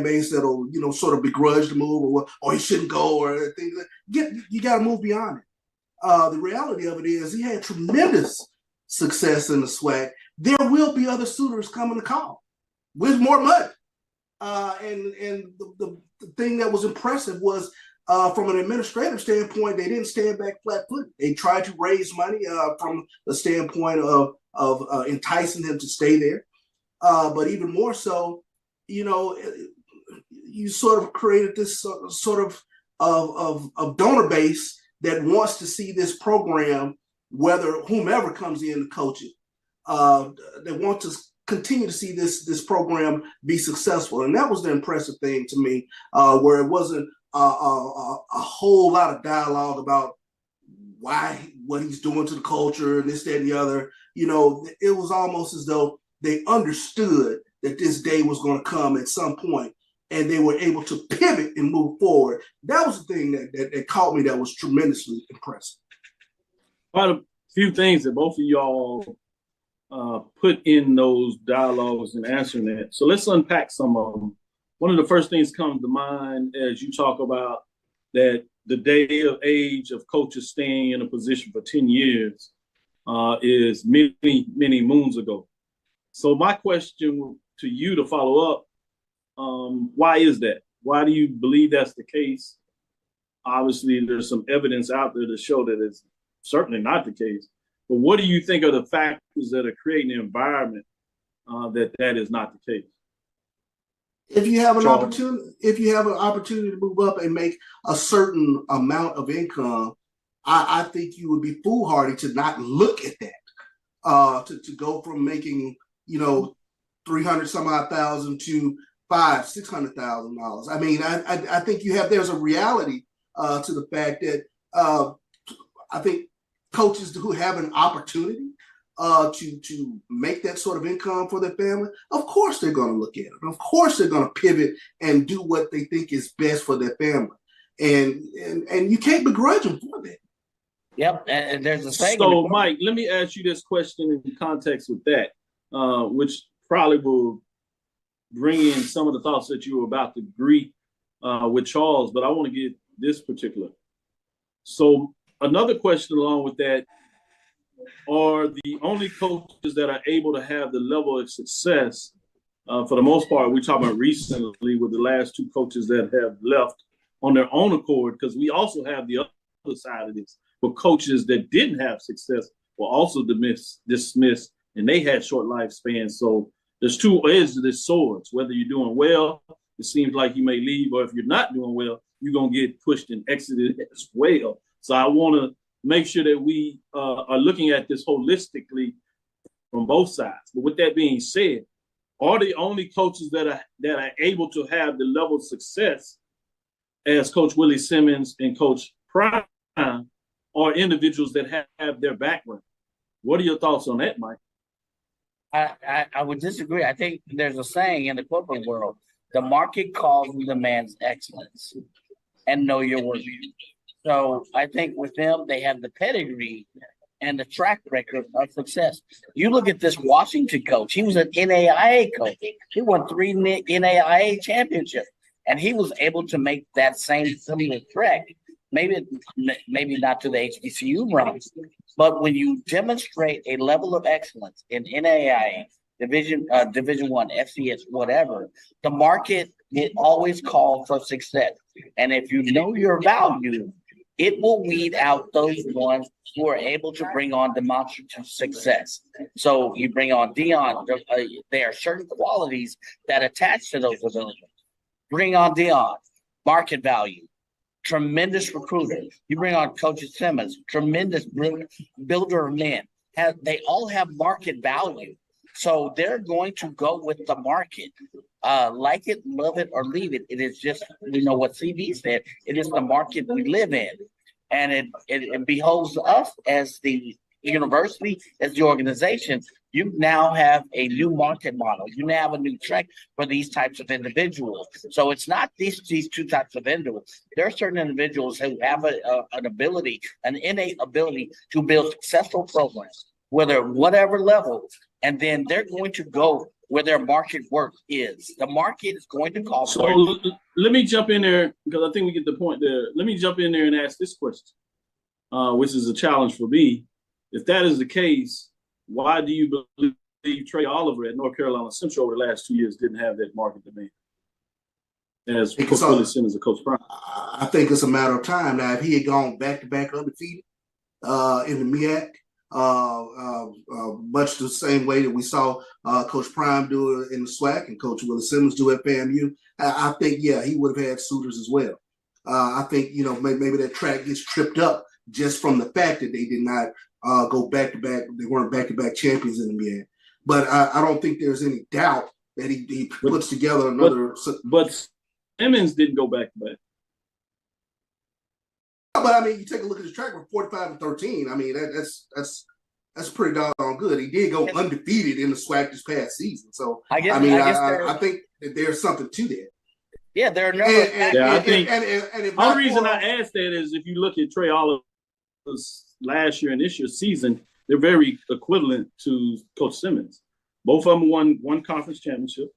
base that'll, sort of begrudge the move or he shouldn't go or things. You got to move beyond it. The reality of it is he had tremendous success in the SWAC. There will be other suitors coming to call with more money. And the thing that was impressive was from an administrative standpoint, they didn't stand back flat-footed. They tried to raise money from the standpoint of enticing him to stay there. But even more so, you sort of created this sort of donor base that wants to see this program, whether whomever comes in to coach it, they want to continue to see this program be successful. And that was the impressive thing to me, where it wasn't a whole lot of dialogue about what he's doing to the culture and this, that, and the other. It was almost as though they understood that this day was going to come at some point, and they were able to pivot and move forward. That was the thing that caught me that was tremendously impressive. Quite a few things that both of y'all put in those dialogues and answering that. So let's unpack some of them. One of the first things comes to mind as you talk about that the day of age of coaches staying in a position for 10 years is many, many moons ago. So my question to you to follow up, why is that? Why do you believe that's the case? Obviously, there's some evidence out there to show that it's certainly not the case. But what do you think are the factors that are creating the environment that is not the case? If you have an opportunity to move up and make a certain amount of income, I think you would be foolhardy to not look at that. To go from making 300 some odd thousand to $500,000-$600,000. I mean, I think there's a reality to the fact that I think coaches who have an opportunity to make that sort of income for their family, of course they're going to look at it. Of course they're going to pivot and do what they think is best for their family, and you can't begrudge them for that. Yep, and there's a saying. So, Mike, let me ask you this question in context with that, which probably will bring in some of the thoughts that you were about to agree with Charles, but I want to get this particular. So another question along with that, are the only coaches that are able to have the level of success, for the most part, we're talking about recently with the last two coaches that have left on their own accord, because we also have the other side of this, where coaches that didn't have success were also dismissed, and they had short lifespans. So there's two edges of this sword. Whether you're doing well, it seems like you may leave, or if you're not doing well, you're going to get pushed and exited as well. So I want to make sure that we are looking at this holistically from both sides. But with that being said, are the only coaches that are able to have the level of success as Coach Willie Simmons and Coach Prime are individuals that have their background? What are your thoughts on that, Mike? I would disagree. I think there's a saying in the corporate world: the market calls and demands excellence, and know your worth. So I think with them, they have the pedigree and the track record of success. You look at this Washington coach; he was an NAIA coach. He won 3 NAIA championships, and he was able to make that same similar track. Maybe not to the HBCU runs, but when you demonstrate a level of excellence in NAIA, Division I, FCS, whatever, the market will always call for success. And if you know your value, it will weed out those ones who are able to bring on demonstrative success. So you bring on Dion, there are certain qualities that attach to those abilities. Bring on Dion, market value. Tremendous recruiter. You bring on Coach Simmons, tremendous builder of men. They all have market value. So they're going to go with the market. Like it, love it, or leave it. It is just, what CB said, it is the market we live in. And it behoves us as the university, as the organization. You now have a new market model. You now have a new track for these types of individuals. So it's not these two types of individuals. There are certain individuals who have an ability, an innate ability to build successful programs, whatever level, and then they're going to go where their market work is. The market is going to call for it. So let me jump in there because I think we get the point there. Let me jump in there and ask this question, which is a challenge for me. If that is the case, why do you believe Trey Oliver at North Carolina Central over the last 2 years didn't have that market demand as Coach Willie Simmons and Coach Prime? I think it's a matter of time now. If he had gone back-to-back undefeated in the MEAC, much the same way that we saw Coach Prime do it in the SWAC and Coach Willie Simmons do it at FAMU, I think, yeah, he would have had suitors as well. I think, maybe that track gets tripped up just from the fact that they did not go back-to-back. They weren't back-to-back champions in the MEAC. But I don't think there's any doubt that he puts together another. But Simmons didn't go back-to-back. But I mean, you take a look at his track record, 45-13. I mean, that's pretty doggone good. He did go undefeated in the SWAC this past season. So I think that there's something to that. Yeah, there are no. I think the only reason I asked that is if you look at Trey Oliver's last year and this year's season, they're very equivalent to Coach Simmons. Both of them won one conference championship.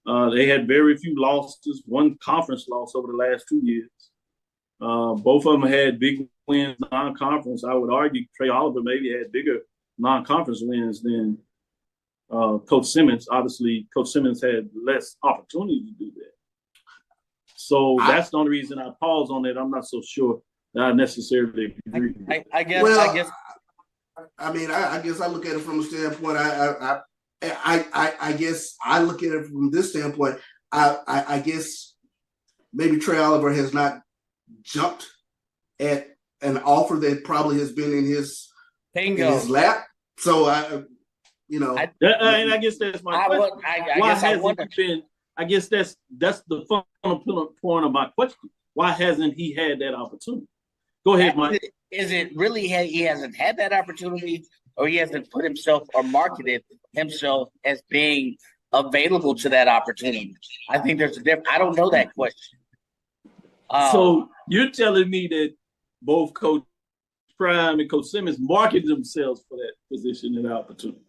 They had very few losses, one conference loss over the last 2 years. Both of them had big wins non-conference. I would argue Trey Oliver maybe had bigger non-conference wins than Coach Simmons. Obviously, Coach Simmons had less opportunity to do that. So that's the only reason I pause on that. I'm not so sure that I necessarily agree. I guess. I mean, I guess I look at it from a standpoint. I guess I look at it from this standpoint. I guess maybe Trey Oliver has not jumped at an offer that probably has been in his lap. So and I guess that's my question. I guess that's the fundamental point of my question. Why hasn't he had that opportunity? Go ahead, Mike. Is it really he hasn't had that opportunity, or he hasn't put himself or marketed himself as being available to that opportunity? I think there's a difference. I don't know that question. So you're telling me that both Coach Prime and Coach Simmons marketed themselves for that position and opportunity?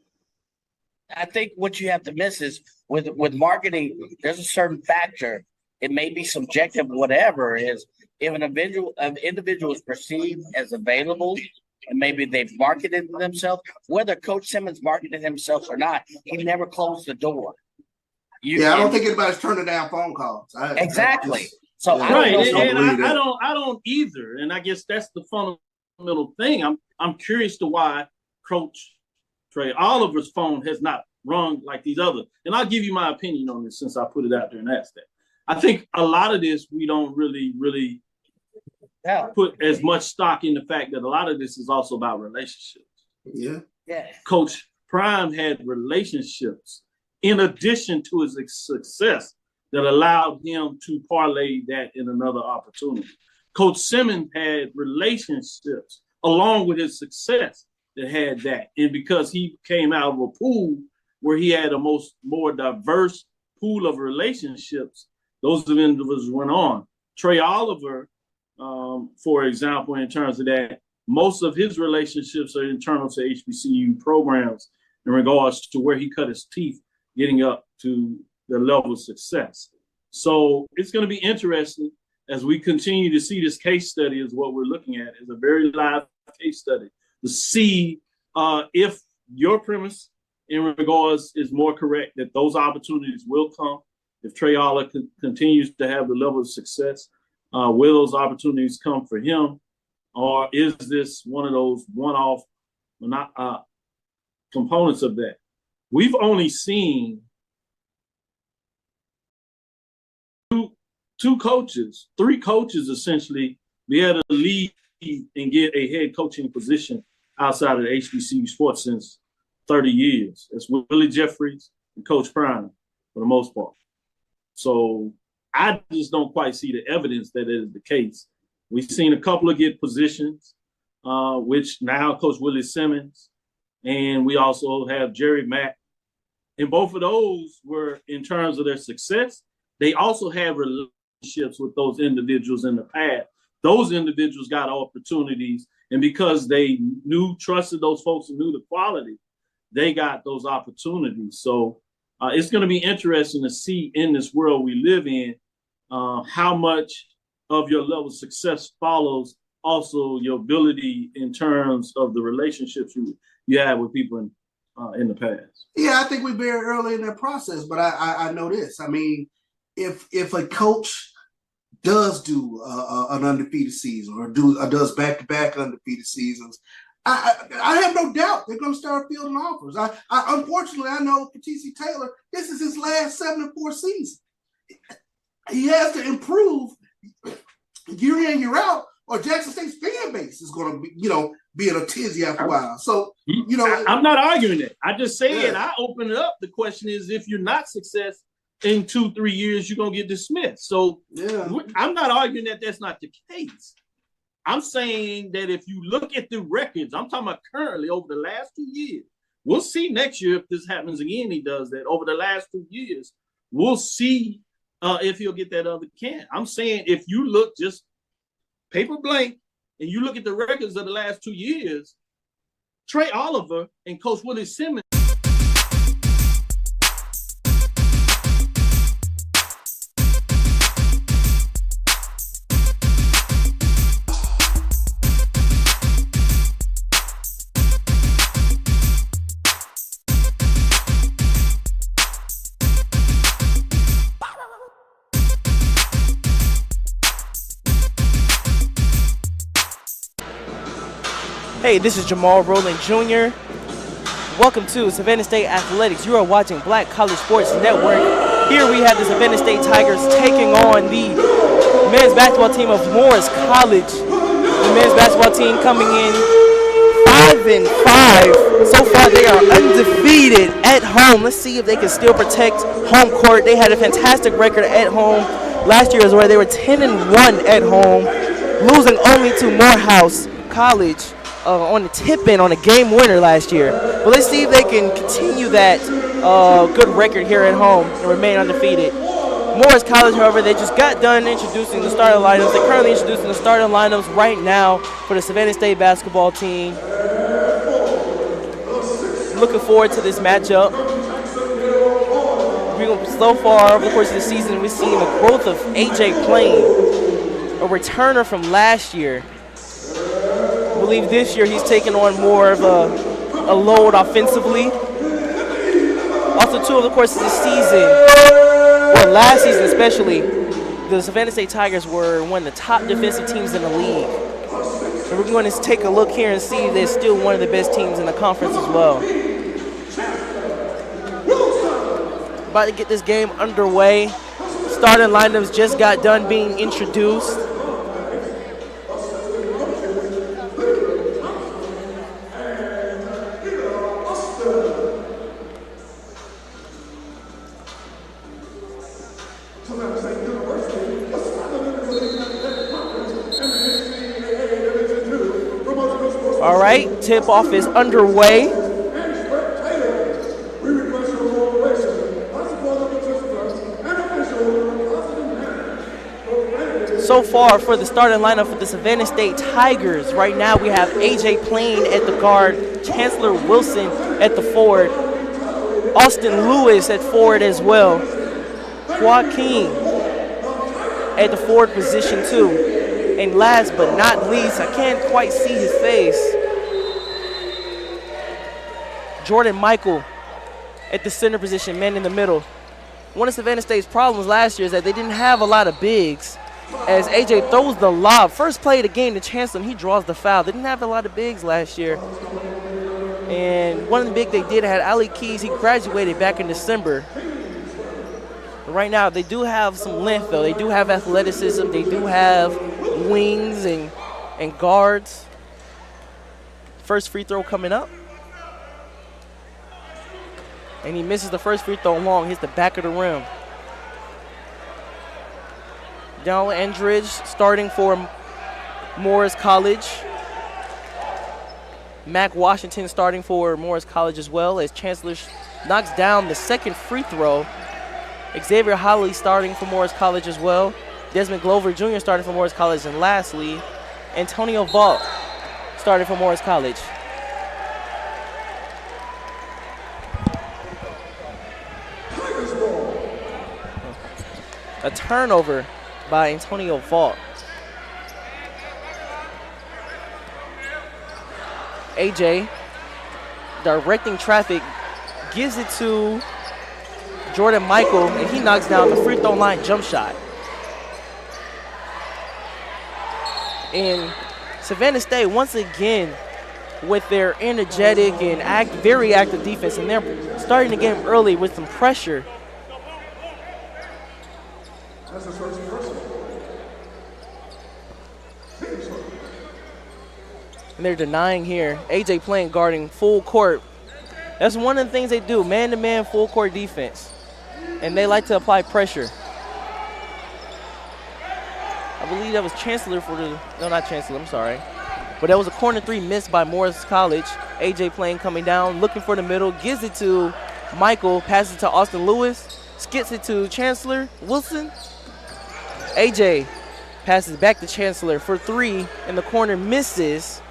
I think what you have to miss is with marketing, there's a certain factor. It may be subjective, whatever is. If an individual is perceived as available, and maybe they've marketed themselves, whether Coach Simmons marketed himself or not, he never closed the door. I don't think anybody's turning down phone calls. Exactly. I don't either, and I guess that's the fundamental thing. I'm curious to why Coach Trey Oliver's phone has not rung like these others. And I'll give you my opinion on this since I put it out there and asked that. I think a lot of this we don't really put as much stock in the fact that a lot of this is also about relationships. Yeah. Coach Prime had relationships in addition to his success that allowed him to parlay that in another opportunity. Coach Simmons had relationships along with his success that had that. And because he came out of a pool where he had a more diverse pool of relationships, those individuals went on. Trey Oliver, for example, in terms of that, most of his relationships are internal to HBCU programs in regards to where he cut his teeth getting up to the level of success. So it's going to be interesting as we continue to see this case study is what we're looking at. It's a very live case study to see if your premise in regards is more correct, that those opportunities will come. If Trey Oliver continues to have the level of success, will those opportunities come for him? Or is this one of those one-off components of that? We've only seen three coaches essentially be able to lead and get a head coaching position outside of the HBCU sports since 30 years. That's Willie Jeffries and Coach Prime for the most part. So I just don't quite see the evidence that it is the case. We've seen a couple of get positions, which now Coach Willie Simmons, and we also have Jerry Mack. And both of those were, in terms of their success, they also had relationships with those individuals in the past. Those individuals got opportunities, and because they trusted those folks and knew the quality, they got those opportunities. So It's going to be interesting to see in this world we live in how much of your level of success follows also your ability in terms of the relationships you have with people in the past. Yeah, I think we're very early in that process, but I know this. I mean, if a coach does do an undefeated season or does back-to-back undefeated seasons, I have no doubt they're going to start fielding offers. Unfortunately, I know for TC Taylor, this is his last 7-4 season. He has to improve year in, year out, or Jackson State's fan base is going to be in a tizzy after a while. So, I'm not arguing that. I just say I open it up. The question is, if you're not successful in 2-3 years, you're going to get dismissed. So I'm not arguing that that's not the case. I'm saying that if you look at the records, I'm talking about currently over the last 2 years, we'll see next year if this happens again, he does that. Over the last 2 years, we'll see if he'll get that other can. I'm saying if you look just paper blank and you look at the records of the last 2 years, Trey Oliver and Coach Willie Simmons. Hey, this is Jamal Rowland Jr. Welcome to Savannah State Athletics. You are watching Black College Sports Network. Here we have the Savannah State Tigers taking on the men's basketball team of Morris College. The men's basketball team coming in 5-5. So far they are undefeated at home. Let's see if they can still protect home court. They had a fantastic record at home last year as well. They were 10-1 at home, losing only to Morehouse College on the tip-in on a game winner last year. But let's see if they can continue that good record here at home and remain undefeated. Morris College, however, they just got done introducing the starting lineups. They're currently introducing the starting lineups right now for the Savannah State basketball team. Looking forward to this matchup. So far, over the course of the season, we've seen the growth of A.J. Plain, a returner from last year. I believe this year he's taken on more of a load offensively. Also, too, over the course of the season, well, last season especially, the Savannah State Tigers were one of the top defensive teams in the league. So we're going to take a look here and see if they're still one of the best teams in the conference as well. About to get this game underway. Starting lineups just got done being introduced. All right, tip-off is underway. So far for the starting lineup for the Savannah State Tigers, right now we have A.J. Plain at the guard, Chancellor Wilson at the forward, Austin Lewis at forward as well, Joaquin at the forward position too. And last but not least, I can't quite see his face, Jordan Michael at the center position, man in the middle. One of Savannah State's problems last year is that they didn't have a lot of bigs. As AJ throws the lob, first play of the game to Chancellor, he draws the foul. They didn't have a lot of bigs last year. And one of the big they did had Ali Keys. He graduated back in December. Right now, they do have some length, though. They do have athleticism. They do have wings and guards. First free throw coming up. And he misses the first free throw long, hits the back of the rim. Daniel Endridge starting for Morris College. Mac Washington starting for Morris College as well, as Chancellor knocks down the second free throw. Xavier Holly starting for Morris College as well. Desmond Glover Jr. starting for Morris College. And lastly, Antonio Vault starting for Morris College. A turnover by Antonio Falk. AJ directing traffic, gives it to Jordan Michael, and he knocks down the free throw line jump shot. And Savannah State, once again, with their energetic and very active defense, and they're starting the game early with some pressure. And they're denying here. AJ playing guarding full court. That's one of the things they do, man-to-man full court defense. And they like to apply pressure. I believe that was Chancellor for the, no, not Chancellor, I'm sorry. But that was a corner three missed by Morris College. AJ playing coming down, looking for the middle, gives it to Michael, passes it to Austin Lewis, skips it to Chancellor Wilson. AJ passes back to Chancellor for three, and the corner misses.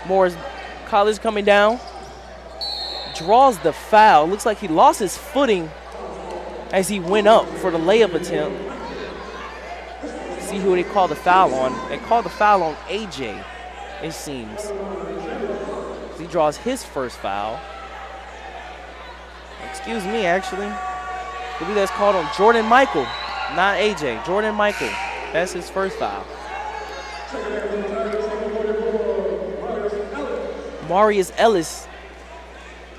Morris College coming down, draws the foul. Looks like he lost his footing as he went up for the layup attempt. See who they call the foul on. They call the foul on AJ, it seems. He draws his first foul. Excuse me, actually. I believe that's called on Jordan Michael, not AJ. Jordan Michael. That's his first foul. Marius Ellis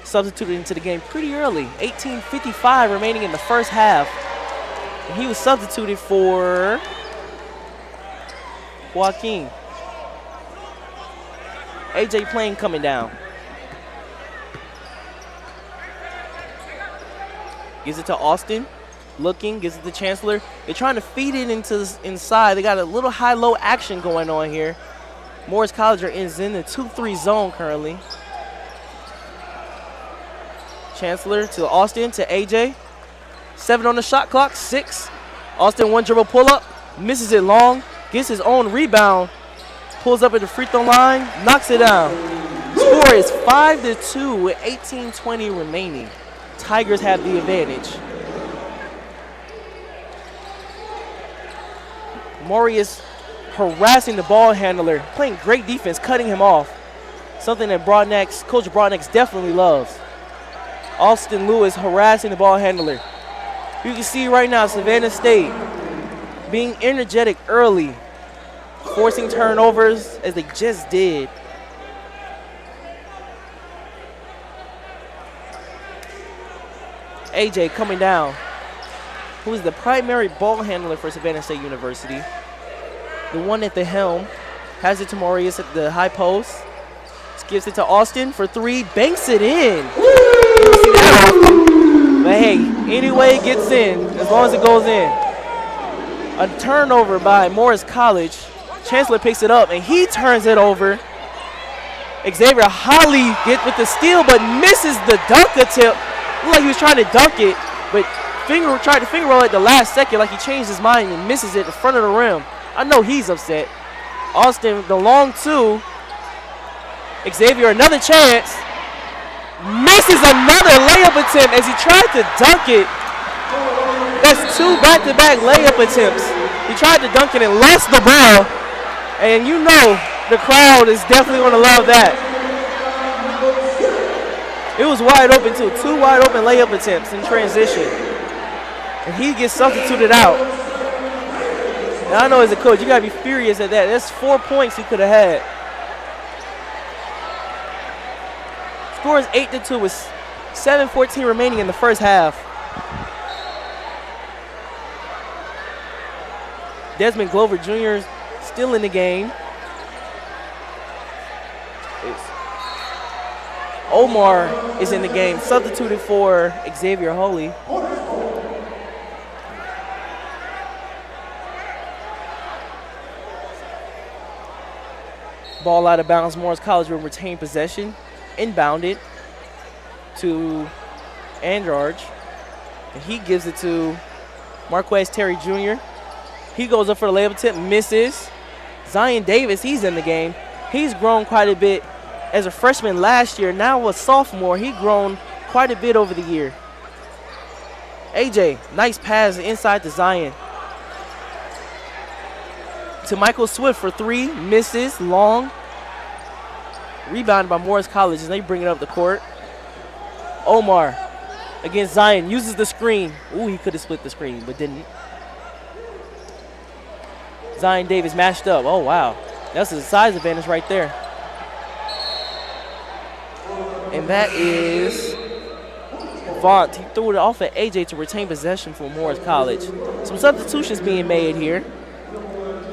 substituted into the game pretty early. 18:55 remaining in the first half. And he was substituted for Joaquin. AJ playing coming down. Gives it to Austin. Looking, gives it to Chancellor. They're trying to feed it into inside. They got a little high-low action going on here. Morris College is in the 2-3 zone currently. Chancellor to Austin to AJ. 7 on the shot clock, 6. Austin one dribble pull up, misses it long, gets his own rebound, pulls up at the free throw line, knocks it down. Score is 5-2 with 18:20 remaining. Tigers have the advantage. Marius harassing the ball handler, playing great defense, cutting him off. Something that Coach Broadnex definitely loves. Austin Lewis harassing the ball handler. You can see right now Savannah State being energetic early, forcing turnovers as they just did. AJ coming down, who is the primary ball handler for Savannah State University. The one at the helm, has it to Marius at the high post, skips it to Austin for three, banks it in. You don't see that often. But hey, anyway it gets in, as long as it goes in. A turnover by Morris College. Chancellor picks it up and he turns it over. Xavier Holly gets with the steal but misses the dunk attempt. Looked like he was trying to dunk it, but tried to finger roll at the last second like he changed his mind and misses it in front of the rim. I know he's upset. Austin, the long two. Xavier, another chance. Misses another layup attempt as he tried to dunk it. That's 2 back-to-back layup attempts. He tried to dunk it and lost the ball. And you know the crowd is definitely going to love that. It was wide open too. 2 wide open layup attempts in transition. And he gets substituted out. Now I know as a coach, you got to be furious at that. That's 4 points he could have had. Score is 8-2 with 7:14 remaining in the first half. Desmond Glover Jr. still in the game. Omar is in the game, substituted for Xavier Holy. Ball out of bounds. Morris College will retain possession. Inbounded to Andrarge. And he gives it to Marquez Terry Jr. He goes up for the layup attempt, misses. Zion Davis, he's in the game. He's grown quite a bit as a freshman last year. Now a sophomore, he's grown quite a bit over the year. AJ, nice pass inside to Zion. To Michael Swift for 3, misses, long. Rebounded by Morris College as they bring it up the court. Omar against Zion, uses the screen. Ooh, he could have split the screen, but didn't. Zion Davis matched up. Oh, wow. That's a size advantage right there. And that is Vaught. He threw it off at AJ to retain possession for Morris College. Some substitutions being made here.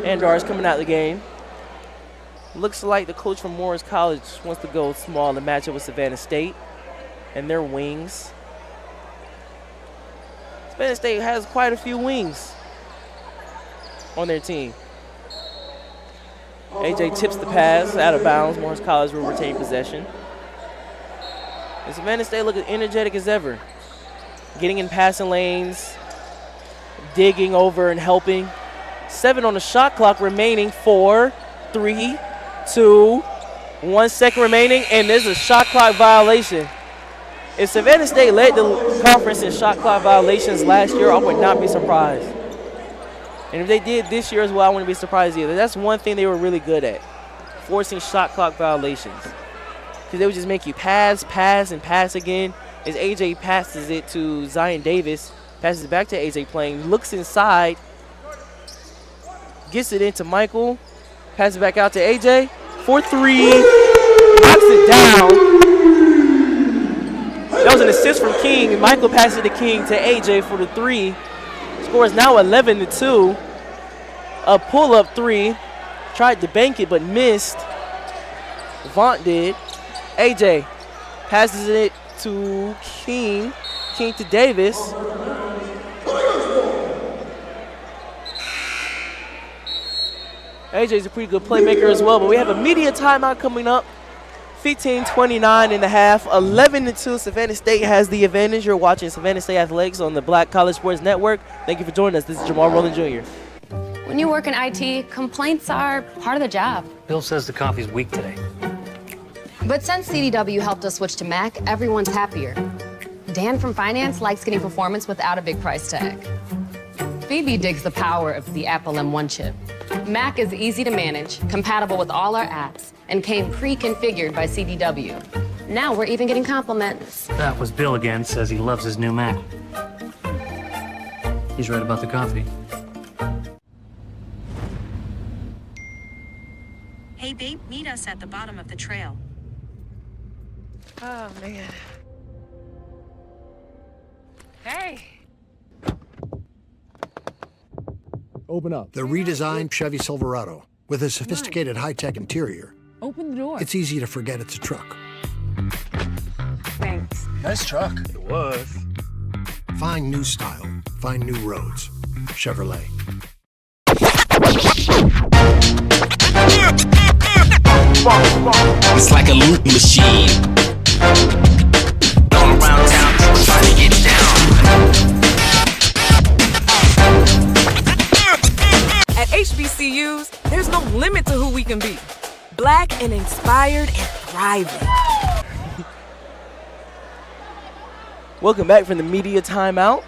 Andar is coming out of the game. Looks like the coach from Morris College wants to go small and match up with Savannah State and their wings. Savannah State has quite a few wings on their team. AJ tips the pass out of bounds. Morris College will retain possession. And Savannah State looking energetic as ever. Getting in passing lanes, digging over and helping. 7 on the shot clock remaining. 4, 3, 2, 1 second remaining, and there's a shot clock violation. If Savannah State led the conference in shot clock violations last year, I would not be surprised. And if they did this year as well, I wouldn't be surprised either. That's one thing they were really good at, forcing shot clock violations. Because they would just make you pass, and pass again. As AJ passes it to Zion Davis, passes it back to AJ playing, looks inside, gets it into Michael, passes it back out to AJ for 3, knocks it down. That was an assist from King, and Michael passes it to King to AJ for the 3. Score is now 11-2. A pull-up 3. Tried to bank it, but missed. Vaught did. AJ passes it to King. King to Davis. AJ's a pretty good playmaker as well, but we have a media timeout coming up. 15:29 in the half, 11-2. Savannah State has the advantage. You're watching Savannah State Athletics on the Black College Sports Network. Thank you for joining us. This is Jamal Rowland Jr. When you work in IT, complaints are part of the job. Bill says the coffee's weak today. But since CDW helped us switch to Mac, everyone's happier. Dan from finance likes getting performance without a big price tag. Phoebe digs the power of the Apple M1 chip. Mac is easy to manage, compatible with all our apps, and came pre-configured by CDW. Now we're even getting compliments. That was Bill again, says he loves his new Mac. He's right about the coffee. Hey babe, meet us at the bottom of the trail. Oh, man. Hey. Open up. The redesigned Chevy Silverado with a sophisticated high-tech interior. Open the door. It's easy to forget it's a truck. Thanks. Nice truck. It was. Find new style. Find new roads. Chevrolet. It's like a loot machine. All around town, people trying to get down. At HBCUs, there's no limit to who we can be. Black and inspired and thriving. Welcome back from the media timeout.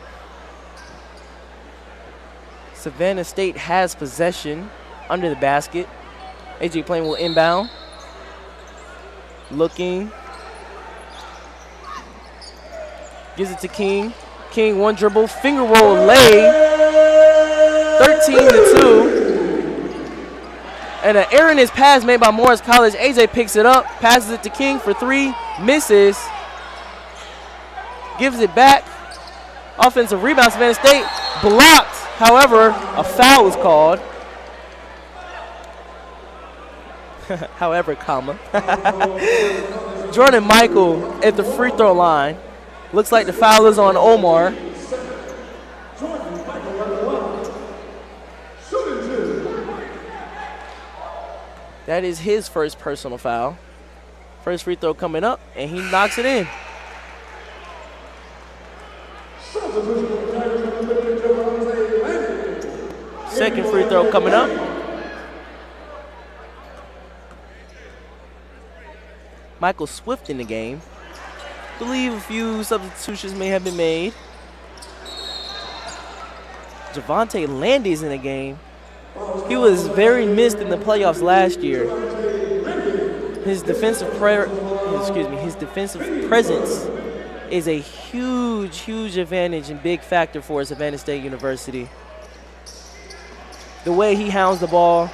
Savannah State has possession under the basket. AJ Plain will inbound. Looking. Gives it to King. King, one dribble, finger roll lay. 13-2. And an erroneous pass made by Morris College. AJ picks it up, passes it to King for 3, misses. Gives it back. Offensive rebound, Savannah State blocked. However, a foul was called. However, comma. Jordan Michael at the free throw line. Looks like the foul is on Omar. That is his first personal foul. First free throw coming up, and he knocks it in. Second free throw coming up. Michael Swift in the game. I believe a few substitutions may have been made. Javante Landy's in the game. He was very missed in the playoffs last year. His defensive presence is a huge advantage and big factor for Savannah State University. The way he hounds the ball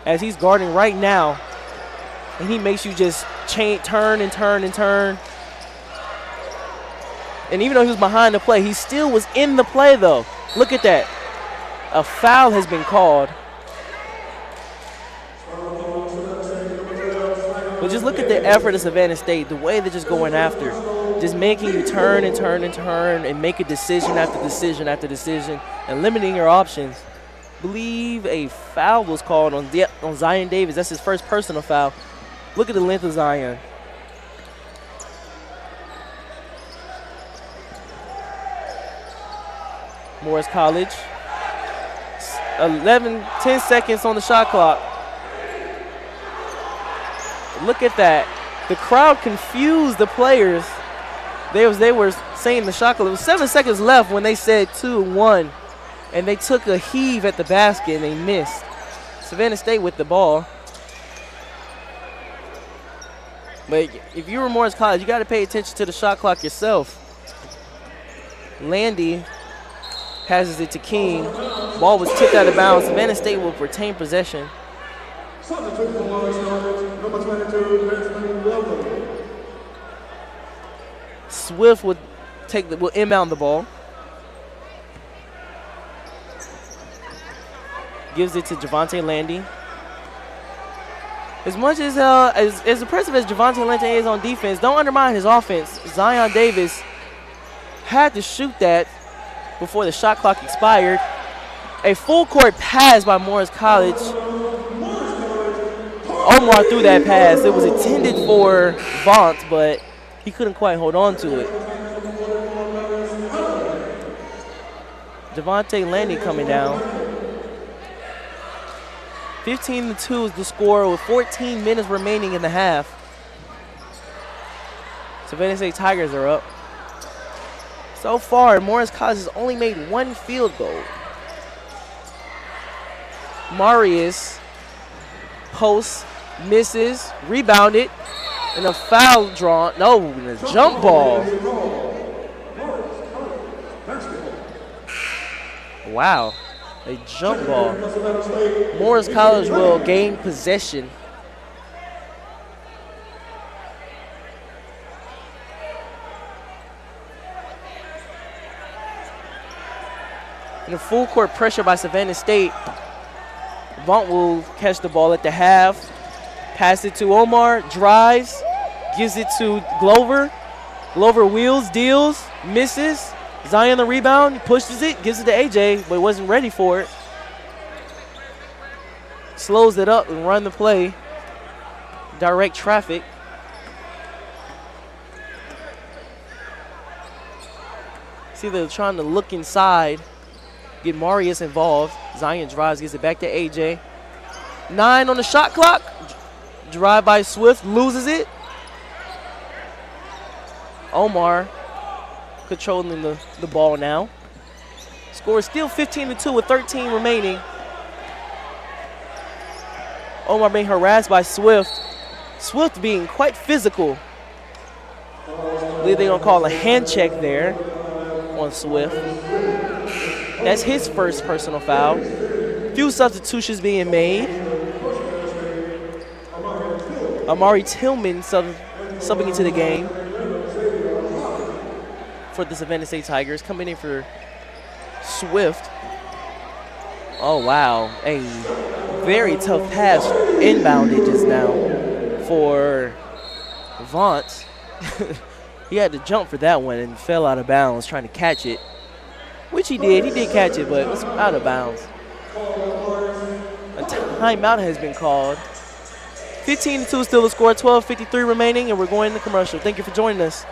as he's guarding right now, and he makes you just turn and turn and turn. And even though he was behind the play, he still was in the play though. Look at that. A foul has been called. But just look at the effort of Savannah State, the way they're just going after. Just making you turn and turn and turn and make a decision after decision after decision and limiting your options. I believe a foul was called on Zion Davis. That's his first personal foul. Look at the length of Zion. Morris College. 10 seconds on the shot clock. Look at that. The crowd confused the players. They were saying the shot clock. It was 7 seconds left when they said 2-1. And they took a heave at the basket and they missed. Savannah State with the ball. But if you were Morris College, you got to pay attention to the shot clock yourself. Landy passes it to King. Ball was tipped out of bounds. Savannah State will retain possession. Swift will inbound the ball. Gives it to Javante Landy. As much as impressive as Javante Landy is on defense, don't undermine his offense. Zion Davis had to shoot that before the shot clock expired. A full court pass by Morris College. Omar threw that pass. It was intended for Vaught, but he couldn't quite hold on to it. Javante Landy coming down. 15-2 is the score with 14 minutes remaining in the half. Savannah State Tigers are up. So far, Morris College has only made one field goal. Marius posts, misses, rebounded, and a foul drawn. No, and a jump ball. Wow, a jump ball. Morris College will gain possession. And a full court pressure by Savannah State. Vaught will catch the ball at the half. Pass it to Omar, drives, gives it to Glover. Glover wheels, deals, misses. Zion the rebound, pushes it, gives it to AJ, but wasn't ready for it. Slows it up and run the play. Direct traffic. See, they're trying to look inside, get Marius involved. Zion drives, gives it back to AJ. 9 on the shot clock. Drive by Swift, loses it. Omar controlling the ball now. Score is still 15-2 with 13 remaining. Omar being harassed by Swift. Swift being quite physical. I believe they're going to call a hand check there on Swift. That's his first personal foul. Few substitutions being made. Amari Tillman subbing into the game for the Savannah State Tigers, coming in for Swift. Oh, wow. A very tough pass inbounded just now for Vaught. He had to jump for that one and fell out of bounds trying to catch it, which he did. He did catch it, but it was out of bounds. A timeout has been called. 15-2 still the score, 12:53 remaining, and we're going to commercial. Thank you for joining us.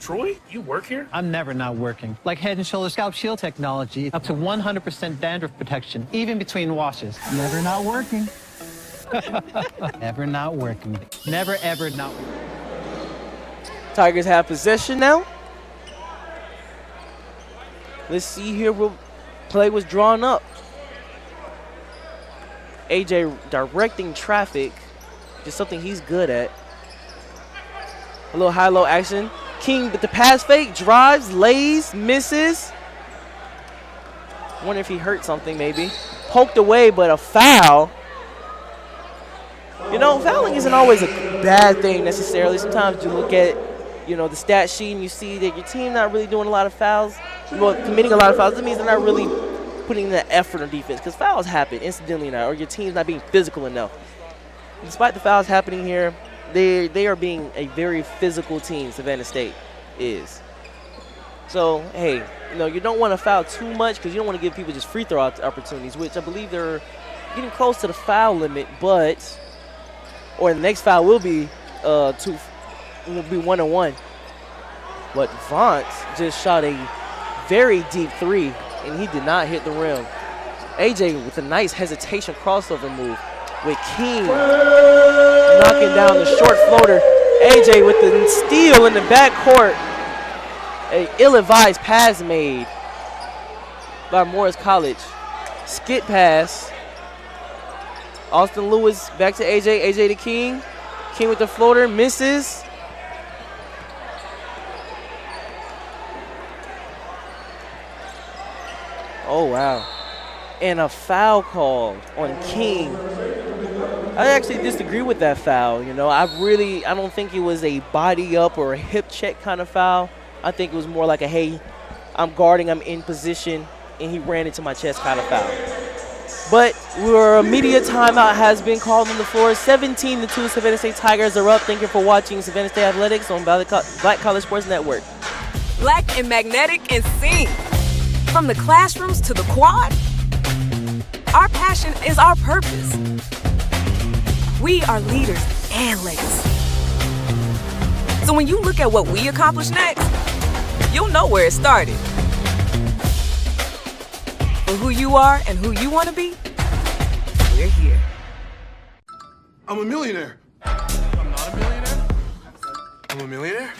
Troy, you work here? I'm never not working. Like Head and Shoulder Scalp Shield technology, up to 100% dandruff protection, even between washes. Never not working. Never not working. Never, ever not working. Tigers have possession now. Let's see here what play was drawn up. AJ directing traffic, just something he's good at. A little high-low action. King with the pass fake, drives, lays, misses. Wonder if he hurt something maybe. Poked away, but a foul. You know, fouling isn't always a bad thing necessarily. Sometimes you look at, you know, the stat sheet and you see that your team not really doing a lot of fouls, well, committing a lot of fouls. That means they're not really putting in the effort on defense, because fouls happen incidentally now, or your team's not being physical enough. Despite the fouls happening here, they are being a very physical team, Savannah State is. So, hey, you know, you don't want to foul too much because you don't want to give people just free throw opportunities, which I believe they're getting close to the foul limit, but, or the next foul will be 1-on-1. But Vaughn just shot a very deep three, and he did not hit the rim. AJ with a nice hesitation crossover move with King knocking down the short floater. AJ with the steal in the backcourt. An ill-advised pass made by Morris College. Skip pass. Austin Lewis back to AJ. AJ to King. King with the floater, misses. Oh, wow. And a foul call on King. I actually disagree with that foul. You know, I don't think it was a body up or a hip check kind of foul. I think it was more like a, hey, I'm guarding, I'm in position, and he ran into my chest kind of foul. But our media timeout has been called on the floor. 17-2, Savannah State Tigers are up. Thank you for watching Savannah State Athletics on Black College Sports Network. Black and magnetic and sing. From the classrooms to the quad, our passion is our purpose. We are leaders and legacy. So when you look at what we accomplish next, you'll know where it started. For who you are and who you want to be, we're here. I'm a millionaire. I'm not a millionaire. I'm a millionaire.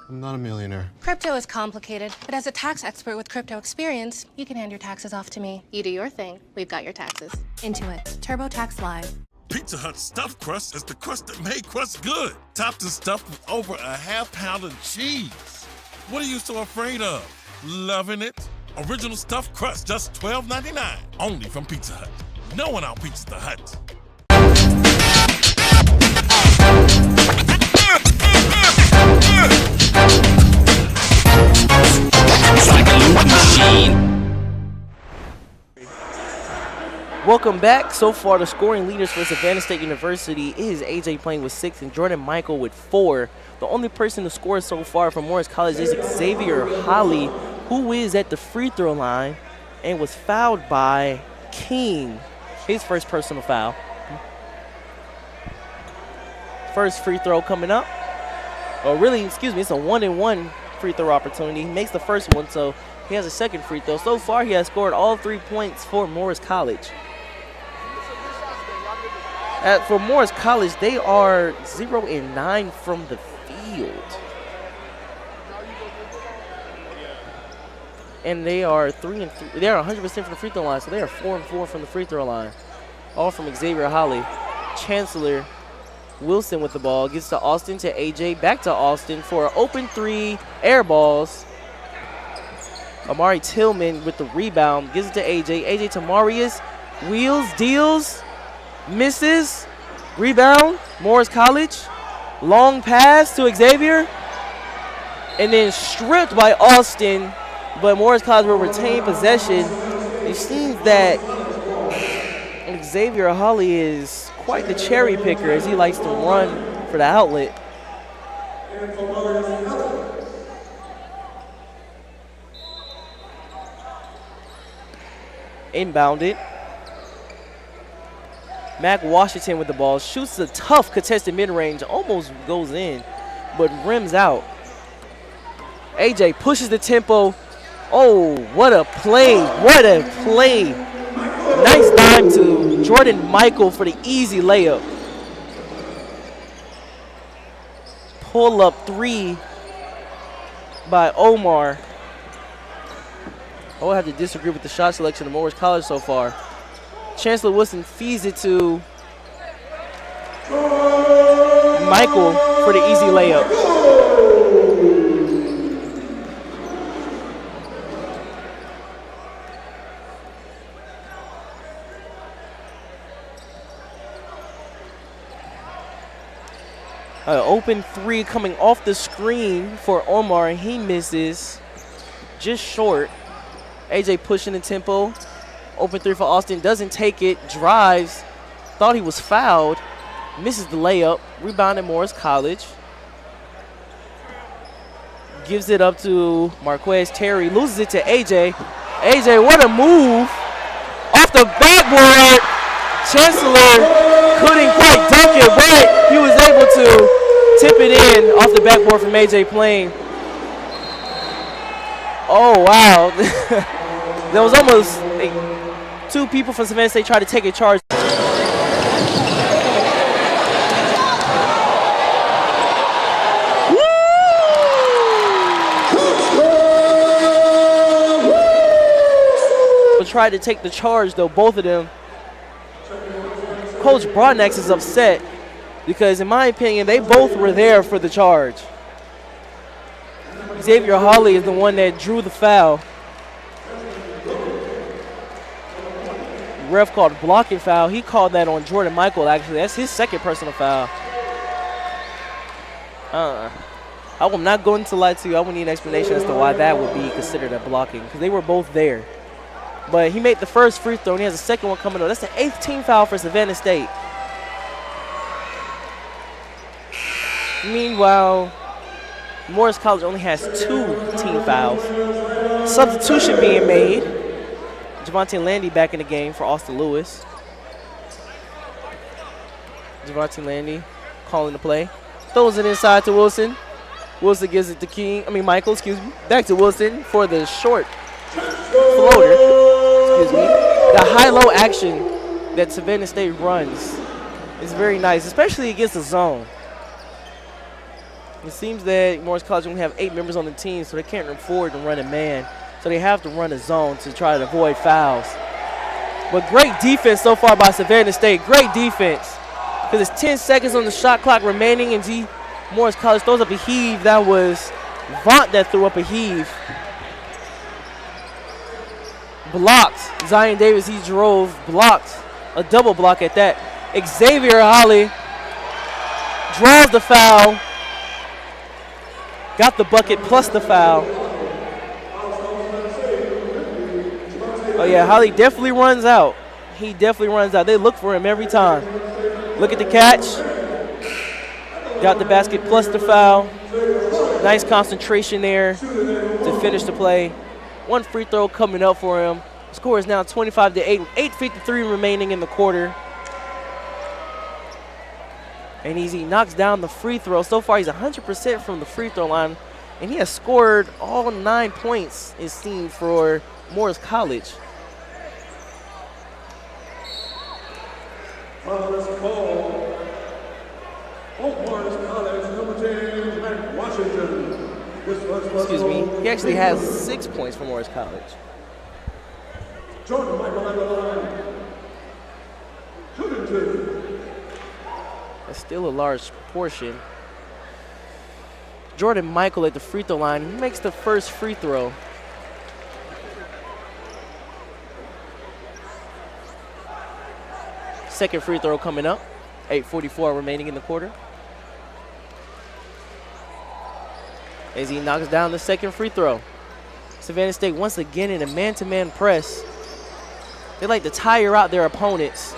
I'm not a millionaire. Crypto is complicated, but as a tax expert with crypto experience, you can hand your taxes off to me. You do your thing, we've got your taxes. Intuit, TurboTax Live. Pizza Hut stuffed crust is the crust that made crust good. Topped and stuffed with over a half-pound of cheese. What are you so afraid of? Loving it? Original stuffed crust, just $12.99. Only from Pizza Hut. No one outpizzas the Hut. It's like a loop machine. Welcome back. So far, the scoring leaders for Savannah State University is AJ playing with 6 and Jordan Michael with 4. The only person to score so far from Morris College is Xavier Holly, who is at the free throw line and was fouled by King. His first personal foul. First free throw coming up. Oh, really, excuse me, it's a 1-and-1 free throw opportunity. He makes the first one, so he has a second free throw. So far, he has scored all 3 points for Morris College. For Morris College, they are 0-and-9 from the field. And they are 3-and-3. They are 100% from the free throw line, so they are 4-and-4 from the free throw line. All from Xavier Holly. Chancellor Wilson with the ball. Gets to Austin, to AJ. Back to Austin for an open 3. Air balls. Amari Tillman with the rebound. Gives it to AJ. AJ to Marius. Wheels, deals. Misses. Rebound. Morris College. Long pass to Xavier. And then stripped by Austin. But Morris College will retain possession. It seems that Xavier Holly is quite the cherry picker as he likes to run for the outlet. Inbounded. Mac Washington with the ball. Shoots a tough contested mid-range. Almost goes in, but rims out. AJ pushes the tempo. Oh, what a play. What a play. Nice dime to Jordan Michael for the easy layup. Pull up 3 by Omar. I will have to disagree with the shot selection of Morris College so far. Chancellor Wilson feeds it to Michael for the easy layup. Open 3 coming off the screen for Omar, and he misses just short. AJ pushing the tempo. Open 3 for Austin, doesn't take it, drives, thought he was fouled, misses the layup, rebounded Morris College. Gives it up to Marquez Terry, loses it to AJ. AJ, what a move. Off the backboard. Chancellor couldn't quite dunk it, but he was able to tip it in off the backboard from AJ Plain. Oh, wow. There was almost 2 people from Savannah State tried to take a charge. Tried to take the charge, though, both of them. Coach Broadnax is upset because, in my opinion, they both were there for the charge. Xavier Hawley is the one that drew the foul. Ref called blocking foul. He called that on Jordan Michael, actually. That's his second personal foul. I will not go into lie to you. I will need an explanation as to why that would be considered a blocking, because they were both there. But he made the first free throw, and he has a second one coming up. That's the 8th team foul for Savannah State. Meanwhile, Morris College only has 2 team fouls. Substitution being made. Javante Landy back in the game for Austin Lewis. Javante Landy calling the play. Throws it inside to Wilson. Wilson gives it to Michael, back to Wilson for the short floater. The high-low action that Savannah State runs is very nice, especially against the zone. It seems that Morris College only have 8 members on the team, so they can't afford to run a man. So they have to run a zone to try to avoid fouls. But great defense so far by Savannah State. Great defense. Because it's 10 seconds on the shot clock remaining, and Morris College throws up a heave. That was Vaught that threw up a heave. Blocked. Zion Davis, he drove, blocked. A double block at that. Xavier Hawley draws the foul. Got the bucket plus the foul. Oh, yeah, Hawley definitely runs out. He definitely runs out. They look for him every time. Look at the catch. Got the basket plus the foul. Nice concentration there to finish the play. 1 free throw coming up for him. The score is now 25-8 with 8:53 remaining in the quarter. And he knocks down the free throw. So far, he's 100% from the free throw line. And he has scored all 9 points, it seems, for Morris College. Excuse me. He actually has 6 points for Morris College. Jordan Michael at the line. Shooting 2. That's still a large portion. Jordan Michael at the free throw line. He makes the first free throw. Second free throw coming up. 8:44 remaining in the quarter. As he knocks down the second free throw. Savannah State once again in a man-to-man press. They like to tire out their opponents.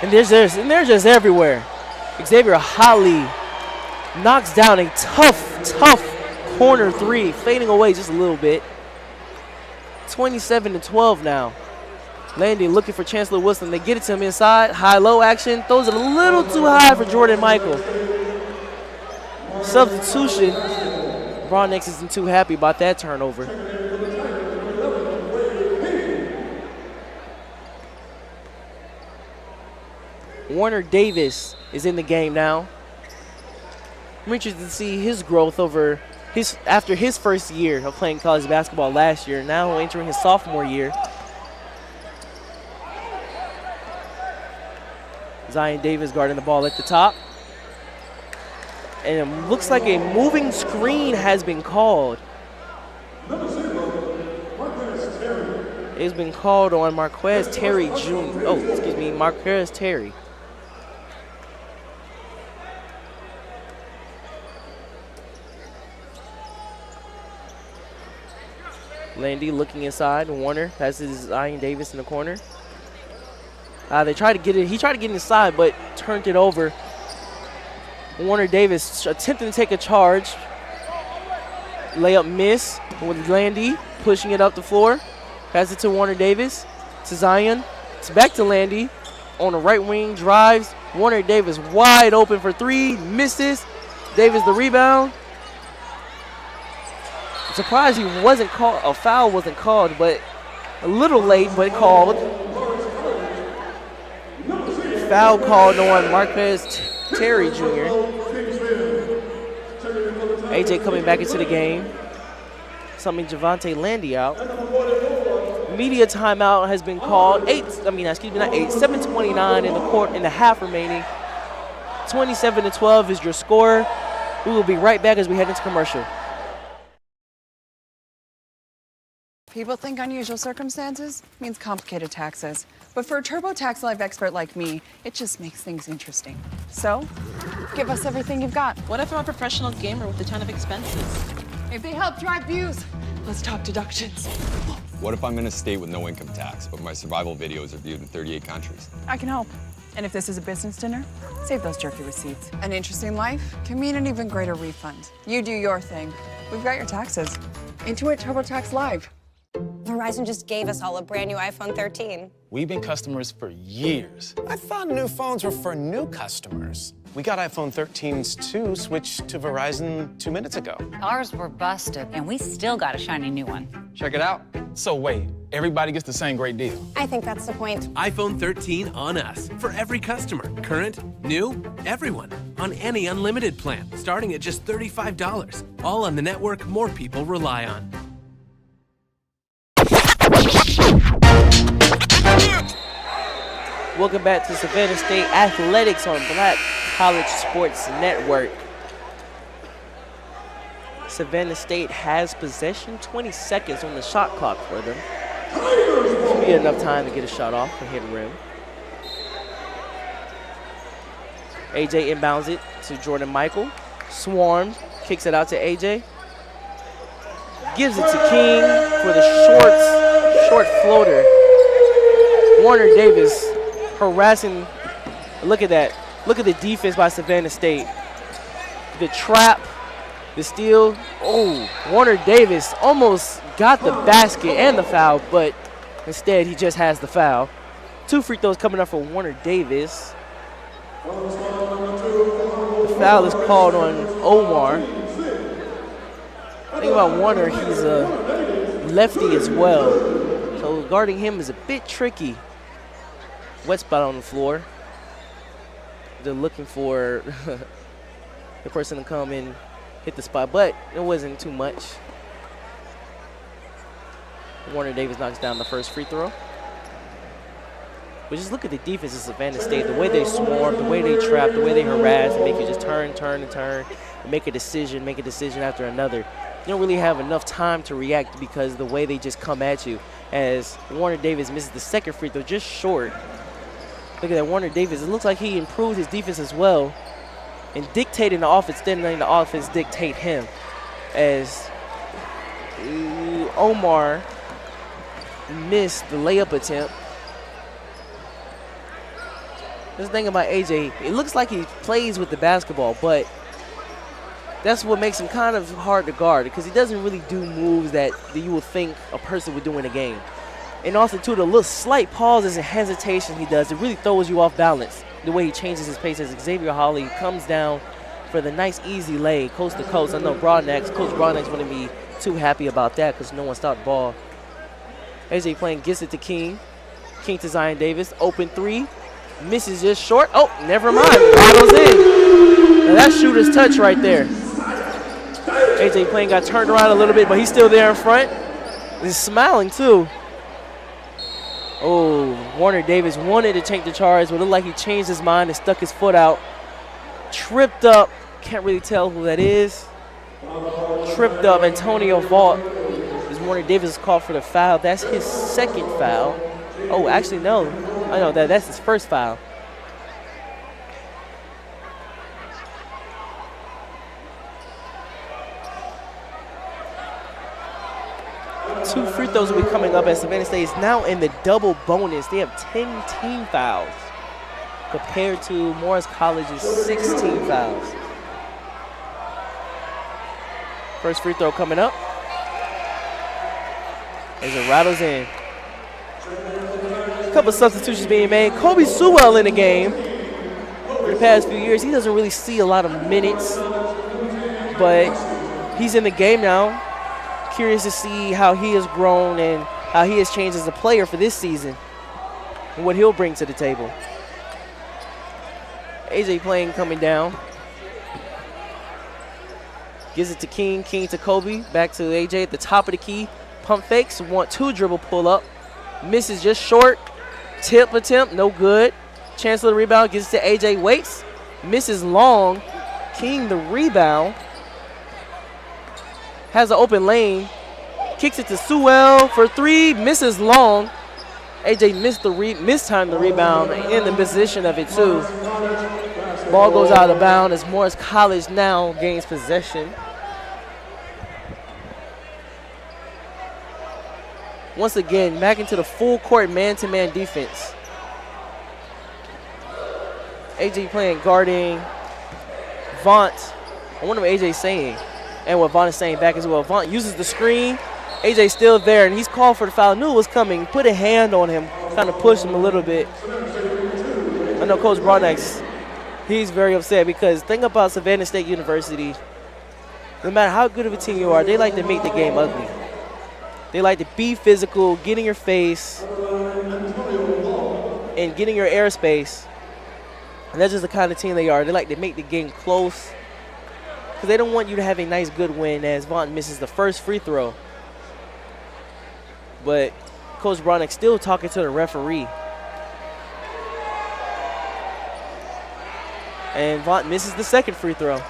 And they're just everywhere. Xavier Hawley knocks down a tough corner 3, fading away just a little bit. 27-12 now. Landy looking for Chancellor Wilson. They get it to him inside. High-low action. Throws it a little too high for Jordan Michael. Substitution LeBron X isn't too happy about that turnover. Warner Davis is in the game now. I'm interested to see his growth after his first year of playing college basketball last year, now entering his sophomore year. Zion Davis guarding the ball at the top. And it looks like a moving screen has been called. It's been called on Marquez Terry Jr. Oh, excuse me, Marquez Terry. Landy looking inside. Warner has his Zion Davis in the corner. They tried to get it. He tried to get inside, but turned it over. Warner Davis attempting to take a charge. Layup miss with Landy pushing it up the floor. Pass it to Warner Davis. To Zion. It's back to Landy. On the right wing, drives. Warner Davis wide open for three. Misses. Davis the rebound. I'm surprised he wasn't called. A foul wasn't called, but a little late, but called. Foul called on Marquez Terry Jr. AJ coming back into the game. Summing Javante Landy out. Media timeout has been called. 7:29 in the court in the half remaining. 27-12 is your score. We will be right back as we head into commercial. People think unusual circumstances means complicated taxes. But for a TurboTax Live expert like me, it just makes things interesting. So, give us everything you've got. What if I'm a professional gamer with a ton of expenses? If they help drive views, let's talk deductions. What if I'm in a state with no income tax, but my survival videos are viewed in 38 countries? I can help. And if this is a business dinner, save those jerky receipts. An interesting life can mean an even greater refund. You do your thing. We've got your taxes. Intuit TurboTax Live. Verizon just gave us all a brand new iPhone 13. We've been customers for years. I thought new phones were for new customers. We got iPhone 13s too, switched to Verizon 2 minutes ago. Ours were busted, and we still got a shiny new one. Check it out. So wait, everybody gets the same great deal? I think that's the point. iPhone 13 on us. For every customer. Current, new, everyone. On any unlimited plan, starting at just $35. All on the network more people rely on. Welcome back to Savannah State Athletics on Black College Sports Network. Savannah State has possession, 20 seconds on the shot clock for them. Should be enough time to get a shot off and hit a rim. AJ inbounds it to Jordan Michael. Swarm kicks it out to AJ. Gives it to King for the short floater. Warner Davis harassing. Look at that. Look at the defense by Savannah State. The trap, the steal. Oh, Warner Davis almost got the basket and the foul, but instead he just has the foul. 2 free throws coming up for Warner Davis. The foul is called on Omar. Think about Warner, he's a lefty as well. So guarding him is a bit tricky. Wet spot on the floor. They're looking for the person to come and hit the spot, but it wasn't too much. Warner Davis knocks down the first free throw. But just look at the defense of Savannah State, the way they swarm, the way they trap, the way they harass, and make you just turn, and make a decision after another. You don't really have enough time to react because the way they just come at you. As Warner Davis misses the second free throw, just short. Look at that, Warner Davis. It looks like he improved his defense as well and dictating the offense, then letting the offense dictate him. As Omar missed the layup attempt. This thing about AJ, it looks like he plays with the basketball, but that's what makes him kind of hard to guard because he doesn't really do moves that you would think a person would do in a game. And also, too, the little slight pauses and hesitation he does, it really throws you off balance. The way he changes his pace as Xavier Hawley comes down for the nice, easy lay, coast to coast. I know Coach Broadnax wouldn't be too happy about that because no one stopped the ball. AJ playing, gets it to King. King to Zion Davis. Open three. Misses just short. Oh, never mind. Rattles in. Now that's shooter's touch right there. AJ playing got turned around a little bit, but he's still there in front. He's smiling too. Oh, Warner Davis wanted to take the charge, but it looked like he changed his mind and stuck his foot out. Tripped up. Can't really tell who that is. Tripped up Antonio Vaught. As Warner Davis is called for the foul. That's his second foul. Oh, actually, no. I know that's his first foul. Two free throws will be coming up as Savannah State is now in the double bonus. They have 10 team fouls compared to Morris College's 16 fouls. First free throw coming up as it rattles in. A couple of substitutions being made. Kobe Sewell in the game. For the past few years, he doesn't really see a lot of minutes, but he's in the game now. Curious to see how he has grown and how he has changed as a player for this season and what he'll bring to the table. AJ playing coming down. Gives it to King. King to Kobe. Back to AJ at the top of the key. Pump fakes. 1-2 dribble pull up. Misses just short. Tip attempt. No good. Chance for the rebound. Gives it to AJ. Waits. Misses long. King the rebound. Has an open lane. Kicks it to Sewell for three. Misses long. AJ mistimed the rebound in the position of it too. Ball goes out of bounds as Morris College now gains possession. Once again, back into the full court man-to-man defense. AJ playing guarding Vaught. I wonder what AJ's saying and what Vaught is saying back as well. Vaught uses the screen. AJ's still there, and he's called for the foul. Knew it was coming. Put a hand on him, kind of pushed him a little bit. I know Coach Broadnax, he's very upset because think about Savannah State University. No matter how good of a team you are, they like to make the game ugly. They like to be physical, get in your face, and get in your airspace. And that's just the kind of team they are. They like to make the game close because they don't want you to have a nice, good win as Vaughn misses the first free throw. But Coach Broadnax still talking to the referee. And Vaught misses the second free throw.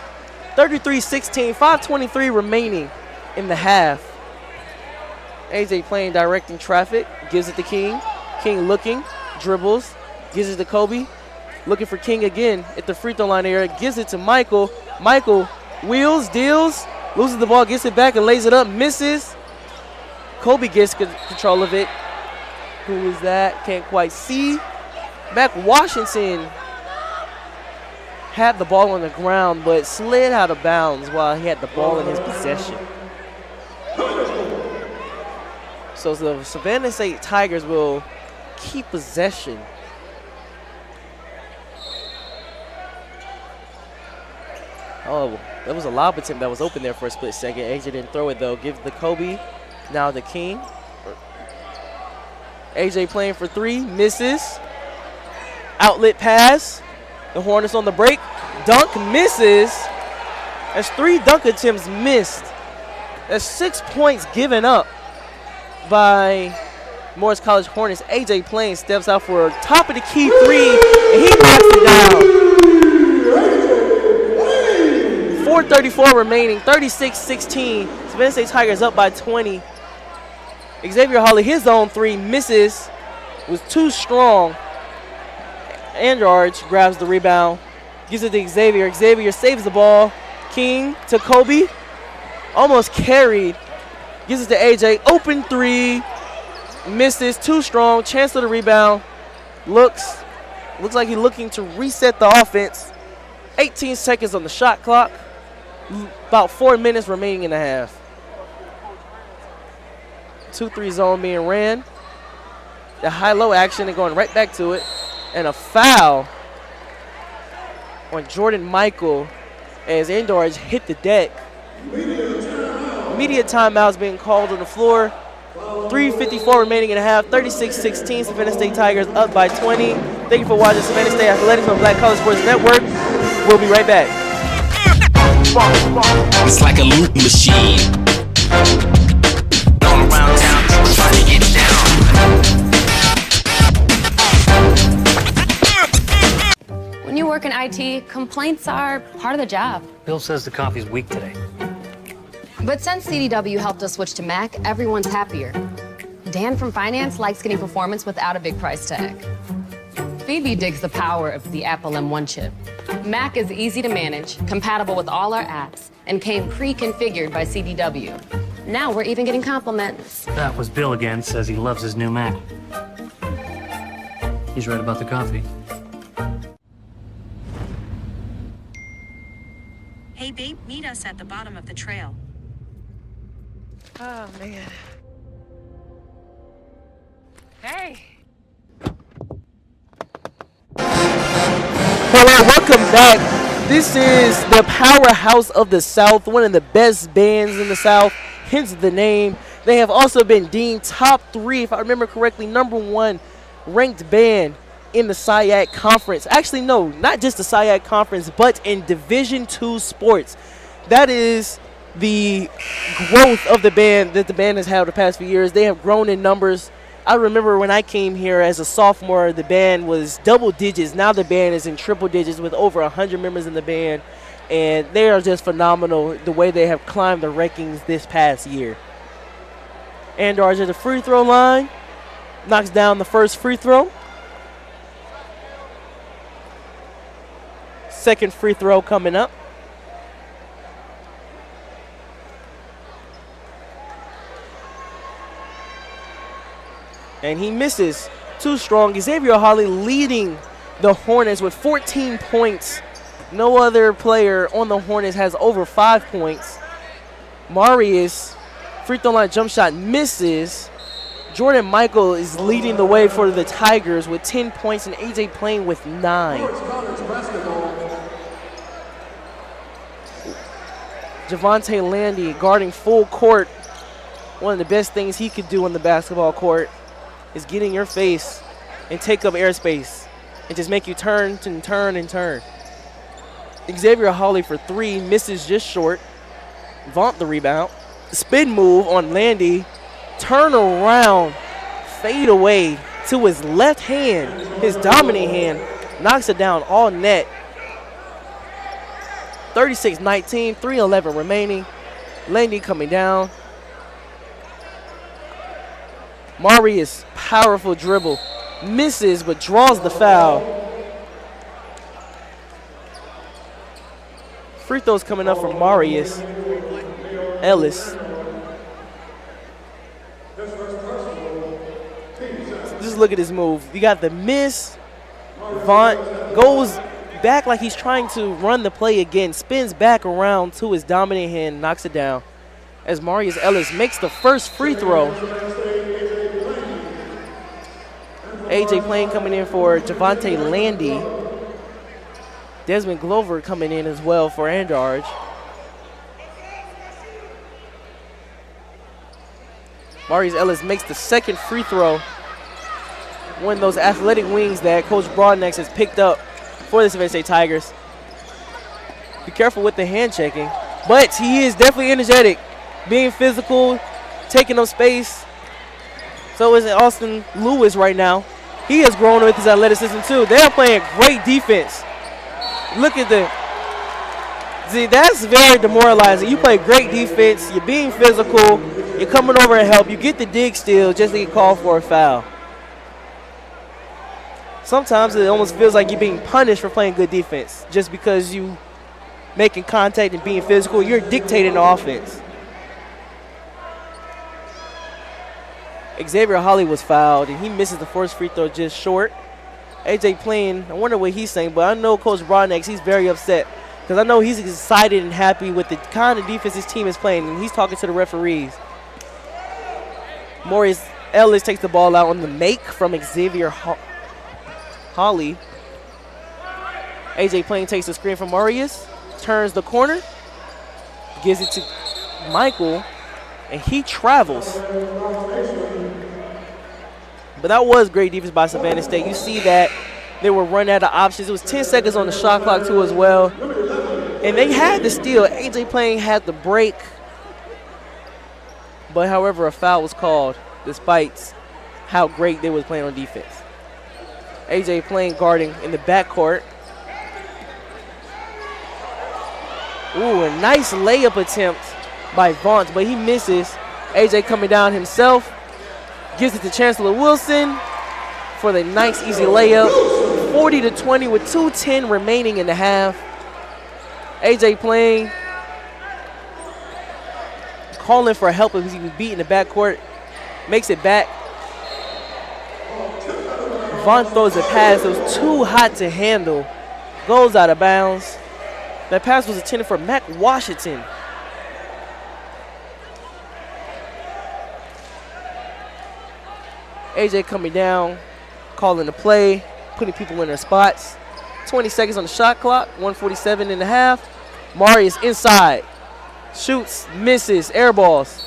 33-16, 5:23 remaining in the half. AJ playing directing traffic, gives it to King. King looking, dribbles, gives it to Kobe. Looking for King again at the free throw line area, gives it to Michael. Michael wheels, deals, loses the ball, gets it back and lays it up, misses. Kobe gets control of it. Who is that? Can't quite see. Mac Washington had the ball on the ground but slid out of bounds while he had the ball in his possession. So the Savannah State Tigers will keep possession. Oh, that was a lob attempt that was open there for a split second. AJ didn't throw it though. Gives the Kobe. Now the King. AJ playing for three, misses. Outlet pass. The Hornets on the break. Dunk, misses. That's 3 dunk attempts missed. That's 6 points given up by Morris College Hornets. AJ playing steps out for a top of the key three, and he knocks it down. 4:34 remaining, 36-16. Savannah State Tigers up by 20. Xavier Hawley, his own three, misses, was too strong. Andrarge grabs the rebound, gives it to Xavier. Xavier saves the ball. King to Kobe, almost carried. Gives it to AJ, open three, misses, too strong. Chance for the rebound. Looks like he's looking to reset the offense. 18 seconds on the shot clock. About 4 minutes remaining in the half. 2-3 zone being ran. The high-low action and going right back to it. And a foul on Jordan Michael as Andarge hit the deck. Media timeout's being called on the floor. 3:54 remaining in the half. 36-16. Savannah State Tigers up by 20. Thank you for watching Savannah State Athletics on Black College Sports Network. We'll be right back. It's like a loop machine. Going around town, trying to get down. When you work in IT, complaints are part of the job. Bill says the coffee's weak today. But since CDW helped us switch to Mac, everyone's happier. Dan from finance likes getting performance without a big price tag. Phoebe digs the power of the Apple M1 chip. Mac is easy to manage, compatible with all our apps, and came pre-configured by CDW. Now we're even getting compliments. That was Bill again, says he loves his new Mac. He's right about the coffee. Hey babe, meet us at the bottom of the trail. Oh, man. Hey. Hello, welcome back. This is the powerhouse of the South, one of the best bands in the South, hence the name. They have also been deemed top 3, if I remember correctly, #1 ranked band in the SIAC Conference. Actually, no, not just the SIAC Conference, but in Division II sports. That is the growth of the band that the band has had the past few years. They have grown in numbers. I remember when I came here as a sophomore, the band was double digits. Now the band is in triple digits with over 100 members in the band. And they are just phenomenal the way they have climbed the rankings this past year. Andarge at the free throw line. Knocks down the first free throw. Second free throw coming up. And he misses. Too strong. Xavier Hawley leading the Hornets with 14 points. No other player on the Hornets has over 5 points. Marius, free throw line jump shot misses. Jordan Michael is leading the way for the Tigers with 10 points and AJ playing with 9. Javante Landy guarding full court. One of the best things he could do on the basketball court is get in your face and take up airspace and just make you turn and turn and turn. Xavier Hawley for 3, misses just short. Vaught the rebound. Spin move on Landy. Turn around, fade away to his left hand, his dominant hand. Knocks it down all net. 36-19, 3:11 remaining. Landy coming down. Marius, powerful dribble. Misses, but draws the foul. Free throws coming up from Marius Ellis. Just look at his move. You got the miss. Vaught goes back like he's trying to run the play again. Spins back around to his dominant hand, knocks it down. As Marius Ellis makes the first free throw. AJ Plain coming in for Javante Landy. Desmond Glover coming in as well for Andarge. Marius Ellis makes the second free throw. One of those athletic wings that Coach Broadnex has picked up for the Savannah State Tigers. Be careful with the hand checking. But he is definitely energetic. Being physical, taking up space. So is Austin Lewis right now. He has grown with his athleticism too. They're playing great defense. Look at the, see, that's very demoralizing. You play great defense, you're being physical, you're coming over and help, you get the dig steal just to get called for a foul. Sometimes it almost feels like you're being punished for playing good defense just because you making contact and being physical, you're dictating the offense. Xavier Hawley was fouled, and he misses the first free throw just short. AJ Plain, I wonder what he's saying, but I know Coach Broadnex, he's very upset because I know he's excited and happy with the kind of defense his team is playing, and he's talking to the referees. Marius Ellis takes the ball out on the make from Xavier Hawley. AJ Plain takes the screen from Marius. turns the corner, gives it to Michael, and he travels. But that was great defense by Savannah State. You see that they were running out of options. It was 10 seconds on the shot clock too as well. And they had the steal. AJ Plain had the break. But however, a foul was called despite how great they was playing on defense. AJ Plain guarding in the backcourt. Ooh, a nice layup attempt by Vaughn, but he misses. AJ coming down himself. Gives it to Chancellor Wilson for the nice easy layup. 40-20 with 2:10 remaining in the half. AJ Plain calling for help because he was beat in the backcourt. Makes it back. Vaughn throws a pass that was too hot to handle. Goes out of bounds. That pass was intended for Mac Washington. AJ coming down, calling the play, putting people in their spots. 20 seconds on the shot clock, 1:47 in the half. Marius inside, shoots, misses, air balls.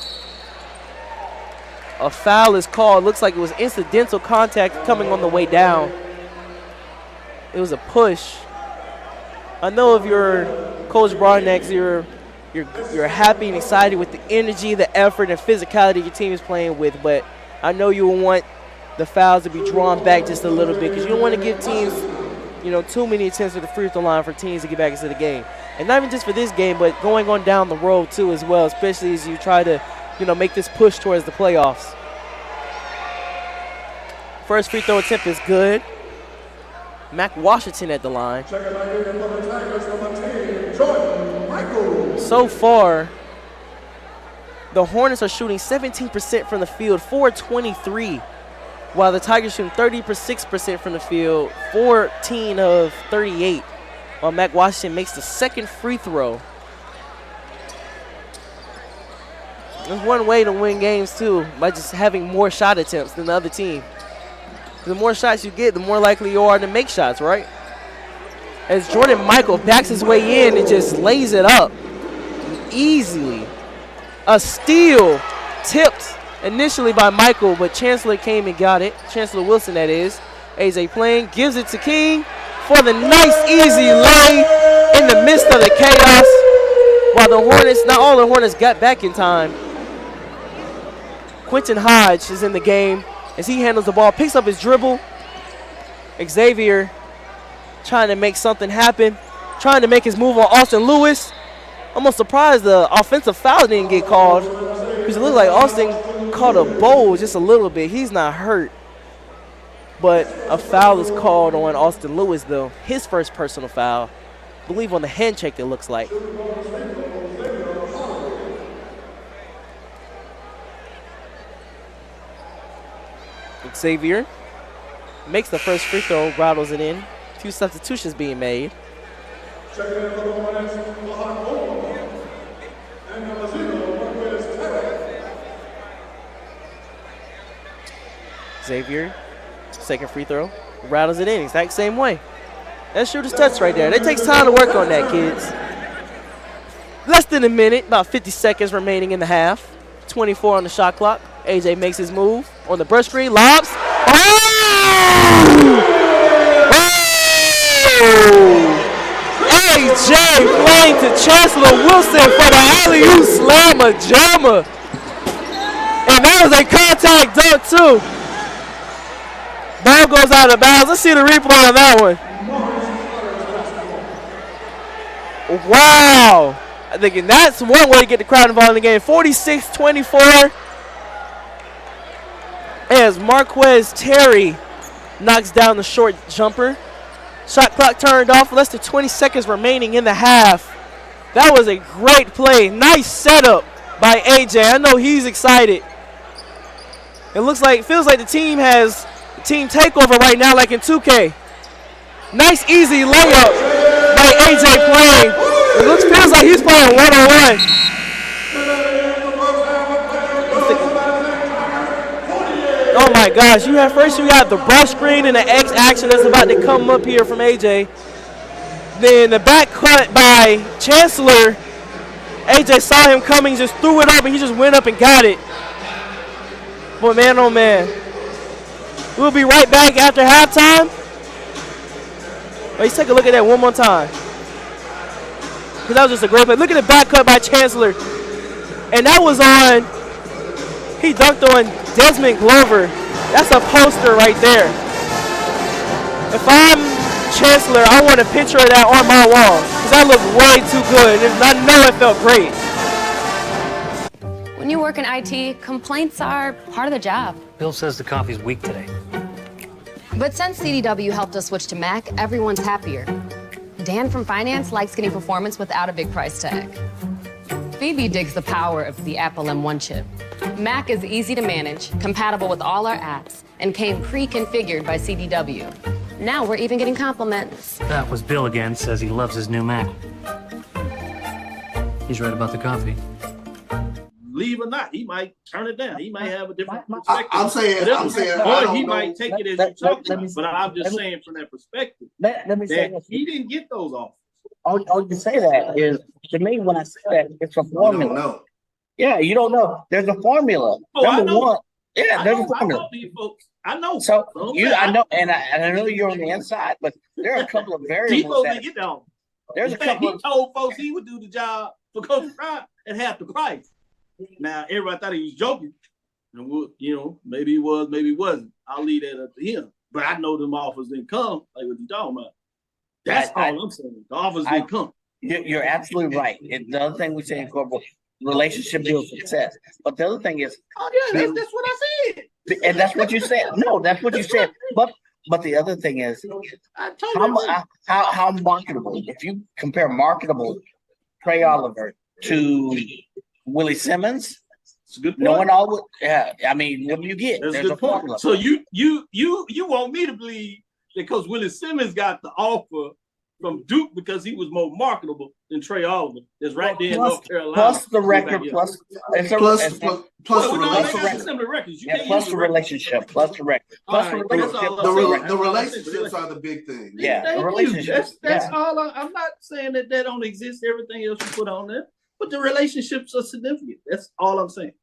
A foul is called. Looks like it was incidental contact coming on the way down. It was a push. I know if you're Coach Broadnex, you're happy and excited with the energy, the effort, and physicality your team is playing with, but I know you will want the fouls to be drawn back just a little bit because you don't want to give teams, too many attempts at the free throw line for teams to get back into the game. And not even just for this game, but going on down the road too as well, especially as you try to, make this push towards the playoffs. First free throw attempt is good. Mac Washington at the line. So far, the Hornets are shooting 17% from the field, 4-23, while the Tigers shooting 36% from the field, 14 of 38, while Mac Washington makes the second free throw. There's one way to win games, too, by just having more shot attempts than the other team. The more shots you get, the more likely you are to make shots, right? As Jordan Michael backs his way in and just lays it up easily. A steal tipped initially by Michael, but Chancellor came and got it. Chancellor Wilson, that is. AJ Plain gives it to King for the nice easy lay in the midst of the chaos. While the Hornets, not all the Hornets got back in time. Quentin Hodge is in the game as he handles the ball, picks up his dribble. Xavier trying to make something happen, trying to make his move on Austin Lewis. Almost surprised the offensive foul didn't get called because it looked like Austin caught a bowl just a little bit. He's not hurt, but a foul is called on Austin Lewis, though. His first personal foul, I believe on the hand check, it looks like. Xavier makes the first free throw, rattles it in. A few substitutions being made. Xavier, second free throw, rattles it in, exact same way. That's shooter's touch right there. It takes time to work on that, kids. Less than a minute, about 50 seconds remaining in the half. 24 on the shot clock. AJ makes his move on the brush screen, lobs. AJ playing to Chancellor Wilson for the alley-oop slammer jammer. And that was a contact dunk too. Ball goes out of bounds. Let's see the replay on that one. Wow. I think that's one way to get the crowd involved in the game. 46-24. As Marquez Terry knocks down the short jumper. Shot clock turned off. Less than 20 seconds remaining in the half. That was a great play. Nice setup by AJ. I know he's excited. It feels like the team has team takeover right now, like in 2K. Nice easy layup by AJ Plain. Feels like he's playing one-on-one. Oh my gosh, you got the brush screen and the X action that's about to come up here from AJ. Then the back cut by Chancellor. AJ saw him coming, just threw it up, and he just went up and got it. But man, oh man. We'll be right back after halftime. Let's take a look at that one more time. Because that was just a great play. Look at the back cut by Chancellor. And that was on, he dunked on Desmond Glover. That's a poster right there. If I'm Chancellor, I want a picture of that on my wall. Because that looked way too good. And I know it felt great. When you work in IT, complaints are part of the job. Bill says the coffee's weak today. But since CDW helped us switch to Mac, everyone's happier. Dan from finance likes getting performance without a big price tag. Phoebe digs the power of the Apple M1 chip. Mac is easy to manage, compatible with all our apps, and came pre-configured by CDW. Now we're even getting compliments. That was Bill again, says he loves his new Mac. He's right about the coffee. Leave or not, he might turn it down. He might have a different perspective. I'm saying, or he might take it as you're talking about. But I'm just saying from that perspective, let me say that he didn't get those offers. All you say that is, to me, when I say that, it's a formula. You don't know. Yeah, you don't know. There's a formula. Number one. Yeah, there's a formula. I know these folks. I know. So I know, and I know you're on the inside, but there are a couple of variables. Didn't get down. There's a couple. He told folks he would do the job for Coach Prime at half the price. Now everybody thought he was joking, and maybe he was, maybe he wasn't. I'll leave that up to him. But I know them offers didn't come. Like what you talking about? That's all I'm saying. The offers didn't come. You're absolutely right. And the other thing we say in corporate, relationship builds success. But the other thing is, that's what I said. And that's what you said. No, that's what you said. But the other thing is, how marketable? If you compare marketable Trey Oliver to Willie Simmons, it's a good point. No one always. Yeah, I mean, what do you get? That's There's a good point. So you want me to believe that because Willie Simmons got the offer from Duke because he was more marketable than Trey Oliver. That's right there in North Carolina. Plus the record, plus the relationship, plus the record. The relationships are the big thing. Yeah, the relationships. That's all. I'm not saying that don't exist. Everything else you put on there, but the relationships are significant. That's all I'm saying.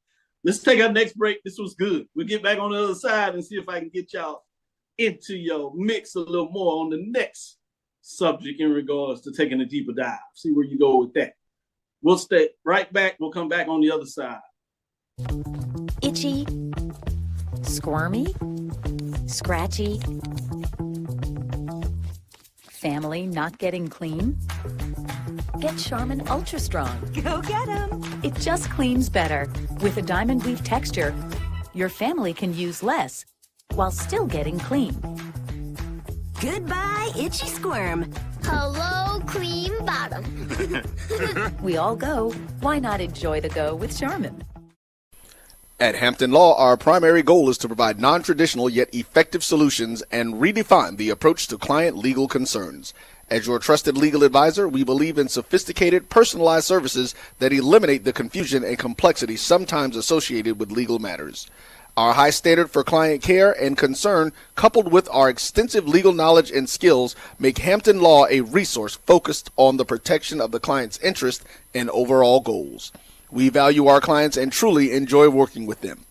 Let's take our next break. This was good. We'll get back on the other side and see if I can get y'all into your mix a little more on the next subject in regards to taking a deeper dive. See where you go with that. We'll stay right back. We'll come back on the other side. Itchy, squirmy, scratchy, family not getting clean? Get Charmin Ultra Strong. Go get 'em. It just cleans better. With a diamond weave texture, your family can use less while still getting clean. Goodbye, itchy squirm. Hello, cream bottom. We all go. Why not enjoy the go with Charmin? At Hampton Law, our primary goal is to provide non-traditional yet effective solutions and redefine the approach to client legal concerns. As your trusted legal advisor, we believe in sophisticated, personalized services that eliminate the confusion and complexity sometimes associated with legal matters. Our high standard for client care and concern, coupled with our extensive legal knowledge and skills, make Hampton Law a resource focused on the protection of the client's interest and overall goals. We value our clients and truly enjoy working with them.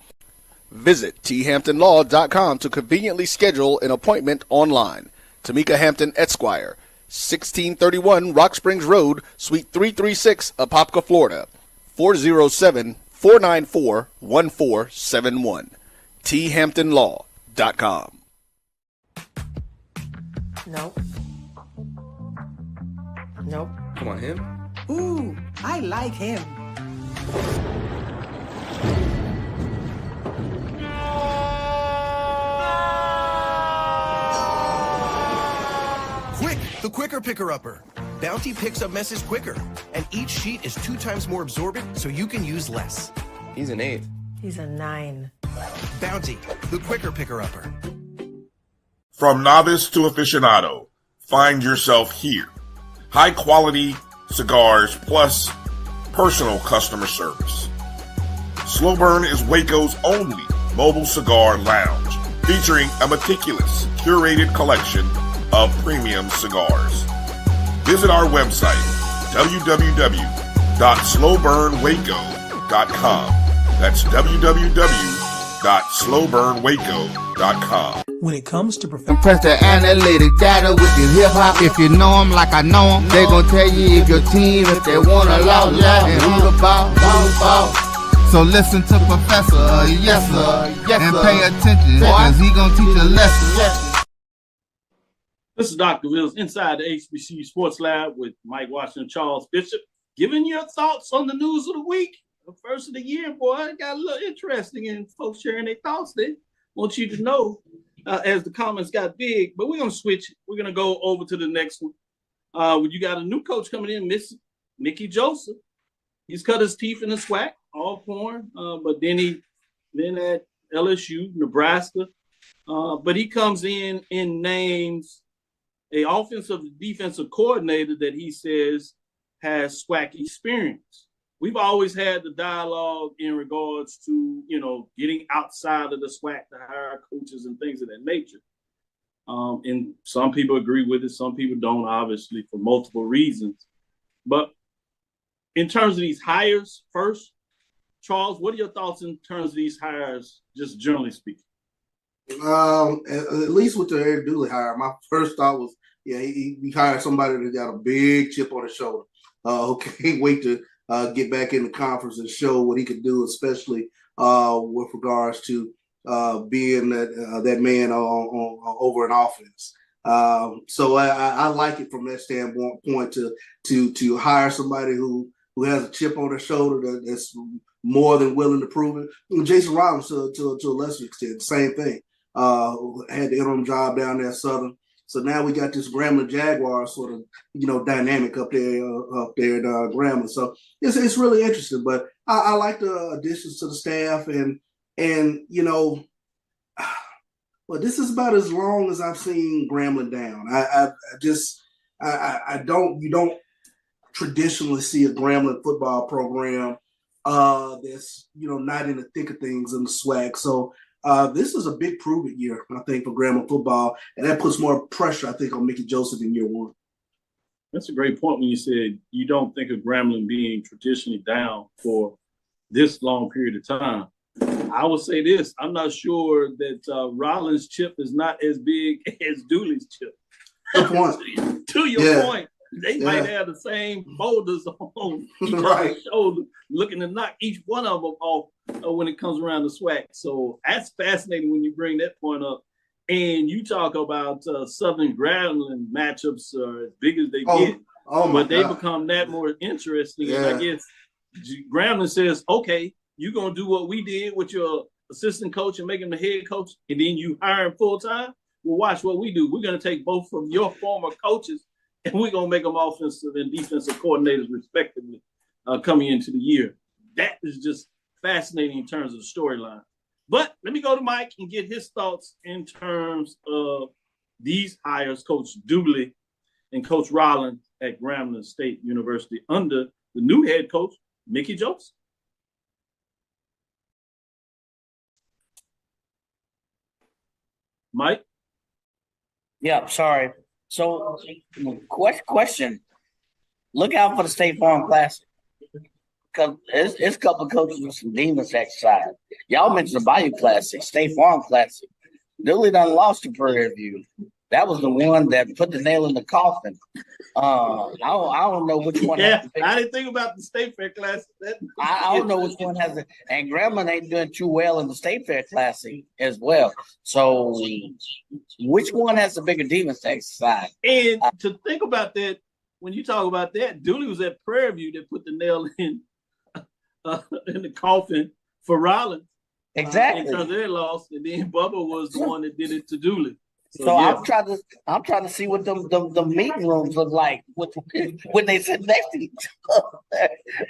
Visit thamptonlaw.com to conveniently schedule an appointment online. Tamika Hampton Esquire, 1631 Rock Springs Road, Suite 336, Apopka, Florida, 407-494-1471. thamptonlaw.com. Nope. Nope. Come on, him? Ooh, I like him. Quick, the quicker picker-upper. Bounty picks up messes quicker, and each sheet is 2 times more absorbent, so you can use less. He's an 8. He's a 9. Bounty, the quicker picker-upper. From novice to aficionado, find yourself here. High quality cigars plus personal customer service. Slow Burn is Waco's only mobile cigar lounge, featuring a meticulous, curated collection of premium cigars. Visit our website, www.slowburnwaco.com. That's www.slowburnwaco.com. When it comes to Press the analytic data with your hip hop. If you know them like I know them, they gon' tell you if your team, if they wanna lose, and who the ball. So listen to Professor, yes sir, and pay attention, cause he gon' teach a lesson. This is Dr. Wills inside the HBCU Sports Lab with Mike Washington, Charles Bishop, giving your thoughts on the news of the week. The first of the year, boy, it got a little interesting and folks sharing their thoughts. They want you to know as the comments got big, but we're going to switch. We're going to go over to the next one. You got a new coach coming in, Miss Mickey Joseph. He's cut his teeth in the SWAC, all porn, but then at LSU, Nebraska. But he comes in and names a offensive defensive coordinator that he says has SWAC experience. We've always had the dialogue in regards to, getting outside of the SWAC to hire coaches and things of that nature. And some people agree with it, some people don't, obviously, for multiple reasons. But in terms of these hires, first, Charles, what are your thoughts in terms of these hires, just generally speaking? At least with the Eric Dooley hire, my first thought was, he hired somebody that got a big chip on his shoulder. Who can't wait to get back in the conference and show what he could do, especially with regards to being that man over an offense. So I like it from that standpoint to hire somebody who has a chip on their shoulder that's more than willing to prove it. And Jason Rollins to a lesser extent, same thing. Had the interim job down there at Southern. So now we got this Grambling Jaguars sort of, dynamic up there at Grambling. So it's really interesting. But I like the additions to the staff, and well, this is about as long as I've seen Grambling down. You don't traditionally see a Grambling football program that's not in the thick of things in the SWAC. So this is a big prove-it year, I think, for Grambling football, and that puts more pressure, I think, on Mickey Joseph in year one. That's a great point when you said you don't think of Grambling being traditionally down for this long period of time. I would say this: I'm not sure that Rollins' chip is not as big as Dooley's chip. Good point. To your point, they might have the same boulders on each other's shoulder, looking to knock each one of them off when it comes around the SWAC. So that's fascinating when you bring that point up. And you talk about Southern Grambling matchups as big as they get, but they become that more interesting. And I guess Grambling says, okay, you're going to do what we did with your assistant coach and make him the head coach, and then you hire him full time. Well, watch what we do. We're going to take both of your former coaches, and we're going to make them offensive and defensive coordinators respectively coming into the year. That is just fascinating in terms of the storyline. But let me go to Mike and get his thoughts in terms of these hires, Coach Dooley and Coach Rollins at Grambling State University under the new head coach, Mickey Joseph. Mike? Yeah, sorry. So, question. Look out for the State Farm Classic. Because it's a couple of coaches with some demons exercise. Y'all mentioned the Bayou Classic, State Farm Classic. Dooley done lost to Prairie View. That was the one that put the nail in the coffin. I don't know which one. Yeah, I didn't think about the State Fair Classic. I don't know which one has it. And Grambling ain't doing too well in the State Fair Classic as well. So which one has the bigger demons to exercise? And to think about that, when you talk about that, Dooley was at Prairie View that put the nail in the coffin for Rollins. Exactly. In terms of their loss, and then Bubba was the one that did it to Dooley. So yeah. I'm trying to see what the meeting rooms look like when they sit next to each other.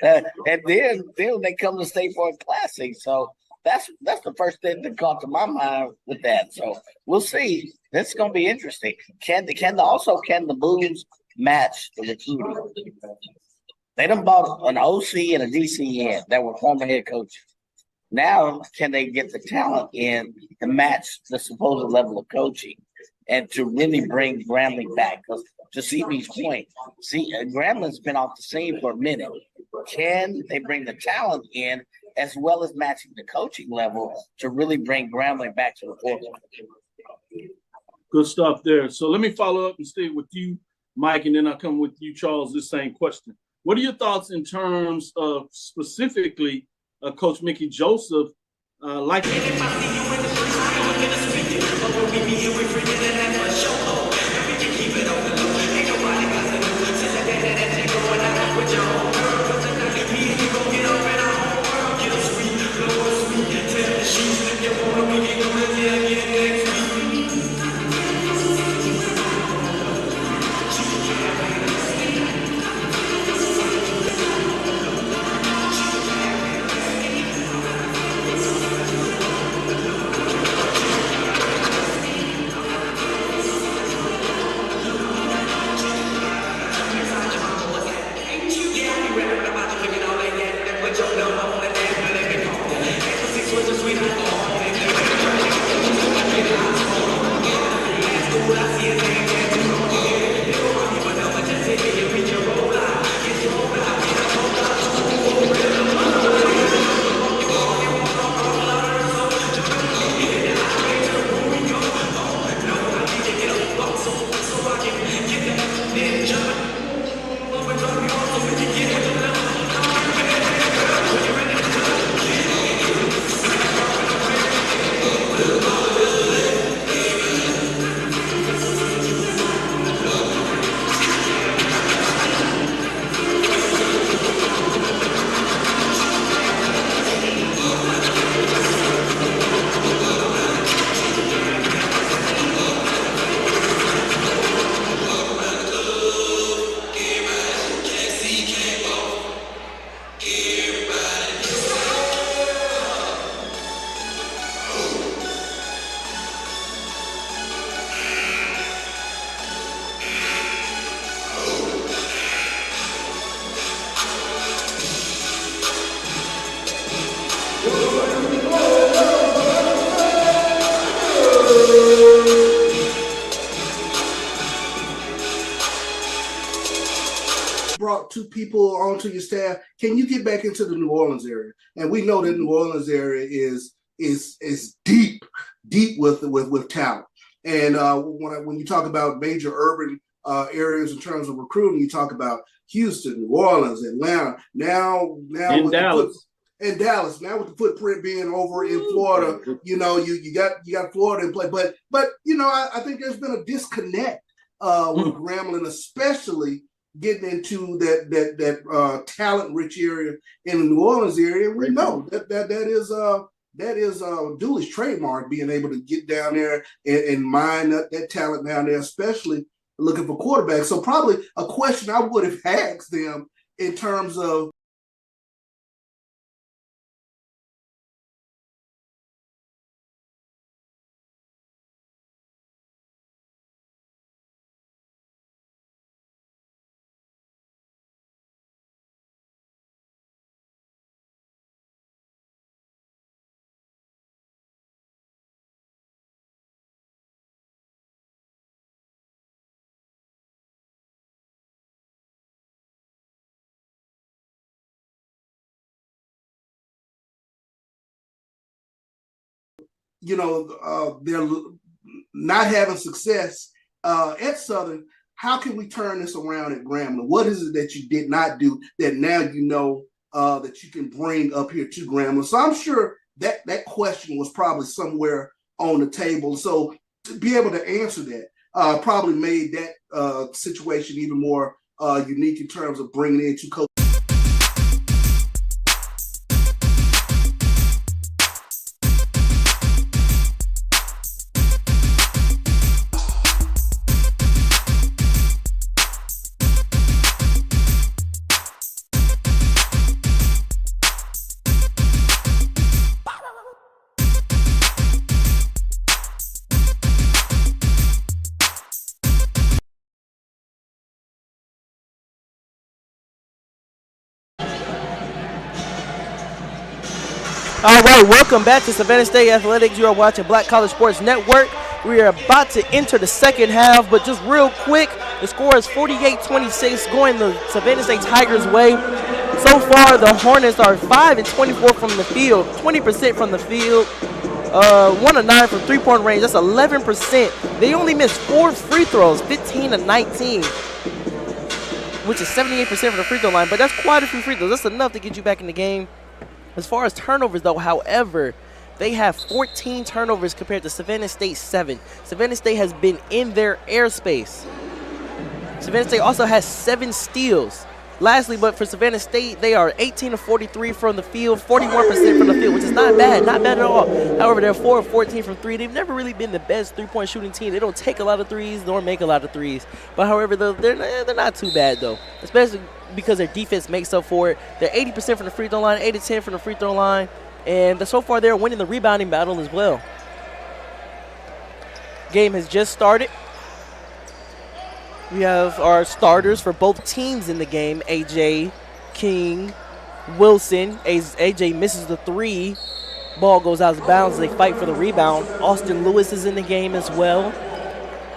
And then they come to State Farm Classic. So that's the first thing that caught to my mind with that. So we'll see. This is gonna be interesting. Can the Blues match the recruiting? They done bought an OC and a DCN that were former head coaches. Now, can they get the talent in to match the supposed level of coaching and to really bring Grambling back. Because to CB's point, Grambling's been off the scene for a minute. Can they bring the talent in as well as matching the coaching level to really bring Grambling back to the forefront? Good stuff there. So let me follow up and stay with you, Mike, and then I'll come with you, Charles, this same question. What are your thoughts in terms of specifically Coach Mickey Joseph like? Brought two people onto your staff. Can you get back into the New Orleans area? And we know that New Orleans area is deep with talent. And when you talk about major urban areas in terms of recruiting, you talk about Houston, New Orleans, Atlanta. Now in Dallas. And Dallas now with the footprint being over in Florida, you got Florida in play. But I think there's been a disconnect with Grambling, especially getting into that talent-rich area in the New Orleans area. We know that is Dooley's trademark, being able to get down there and mine that talent down there, especially looking for quarterbacks. So probably a question I would have asked them in terms of they're not having success at Southern. How can we turn this around at Grambling? What is it that you did not do that now that you can bring up here to Grambling? So I'm sure that question was probably somewhere on the table. So to be able to answer that probably made that situation even more unique in terms of bringing in two coaches. All right, welcome back to Savannah State Athletics. You are watching Black College Sports Network. We are about to enter the second half, but just real quick, the score is 48-26, going the Savannah State Tigers' way. So far, the Hornets are 5-24 from the field, 20% from the field, 1 of 9 from three-point range. That's 11%. They only missed 4 free throws, 15-19, which is 78% from the free throw line. But that's quite a few free throws. That's enough to get you back in the game. As far as turnovers, though, however, they have 14 turnovers compared to Savannah State 7. Savannah State has been in their airspace. Savannah State also has 7 steals. Lastly, but for Savannah State, they are 18-43 from the field, 41% from the field, which is not bad at all. However, they're 4 of 14 from 3. They've never really been the best three-point shooting team. They don't take a lot of threes nor make a lot of threes. But however, they're not too bad though, especially because their defense makes up for it. They're 80% from the free throw line, 8-10 from the free throw line, and so far they're winning the rebounding battle as well. Game has just started. We have our starters for both teams in the game. AJ, King, Wilson. AJ misses the 3. Ball goes out of bounds. They fight for the rebound. Austin Lewis is in the game as well.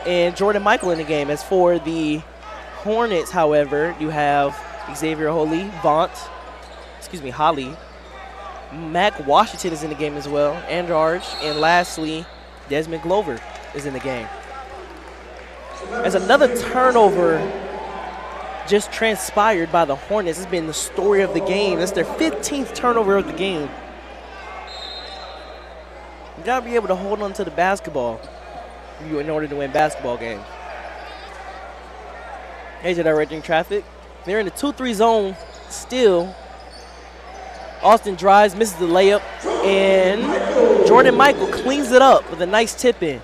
And Jordan Michael in the game. As for the Hornets, however, you have Xavier Holly. Mac Washington is in the game as well. Andrarge. And lastly, Desmond Glover is in the game. As another turnover just transpired by the Hornets. It's been the story of the game. That's their 15th turnover of the game. You got to be able to hold on to the basketball in order to win basketball games. AJ directing traffic. They're in the 2-3 zone still. Austin drives, misses the layup, and Jordan Michael cleans it up with a nice tip-in.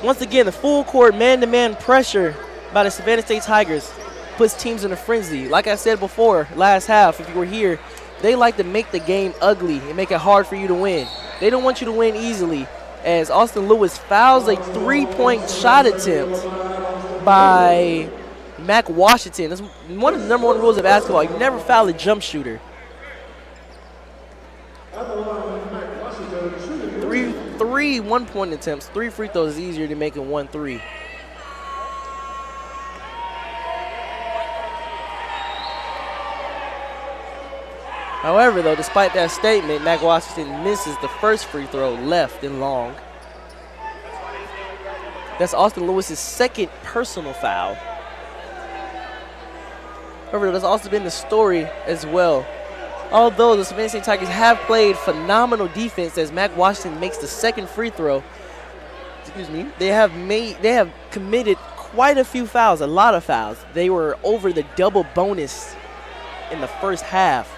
Once again, the full court man-to-man pressure by the Savannah State Tigers puts teams in a frenzy. Like I said before, last half, if you were here, they like to make the game ugly and make it hard for you to win. They don't want you to win easily, as Austin Lewis fouls a 3-point shot attempt by Mac Washington. That's one of the #1 rules of basketball. You never foul a jump shooter. 3 1-point attempts, 3 free throws is easier than making 1 3. However, though, despite that statement, Mac Washington misses the first free throw left and long. That's Austin Lewis's 2nd personal foul. However, there's also been the story as well. Although the Savannah State Tigers have played phenomenal defense as Mac Washington makes the 2nd free throw, they have committed quite a few fouls, a lot of fouls. They were over the double bonus in the first half.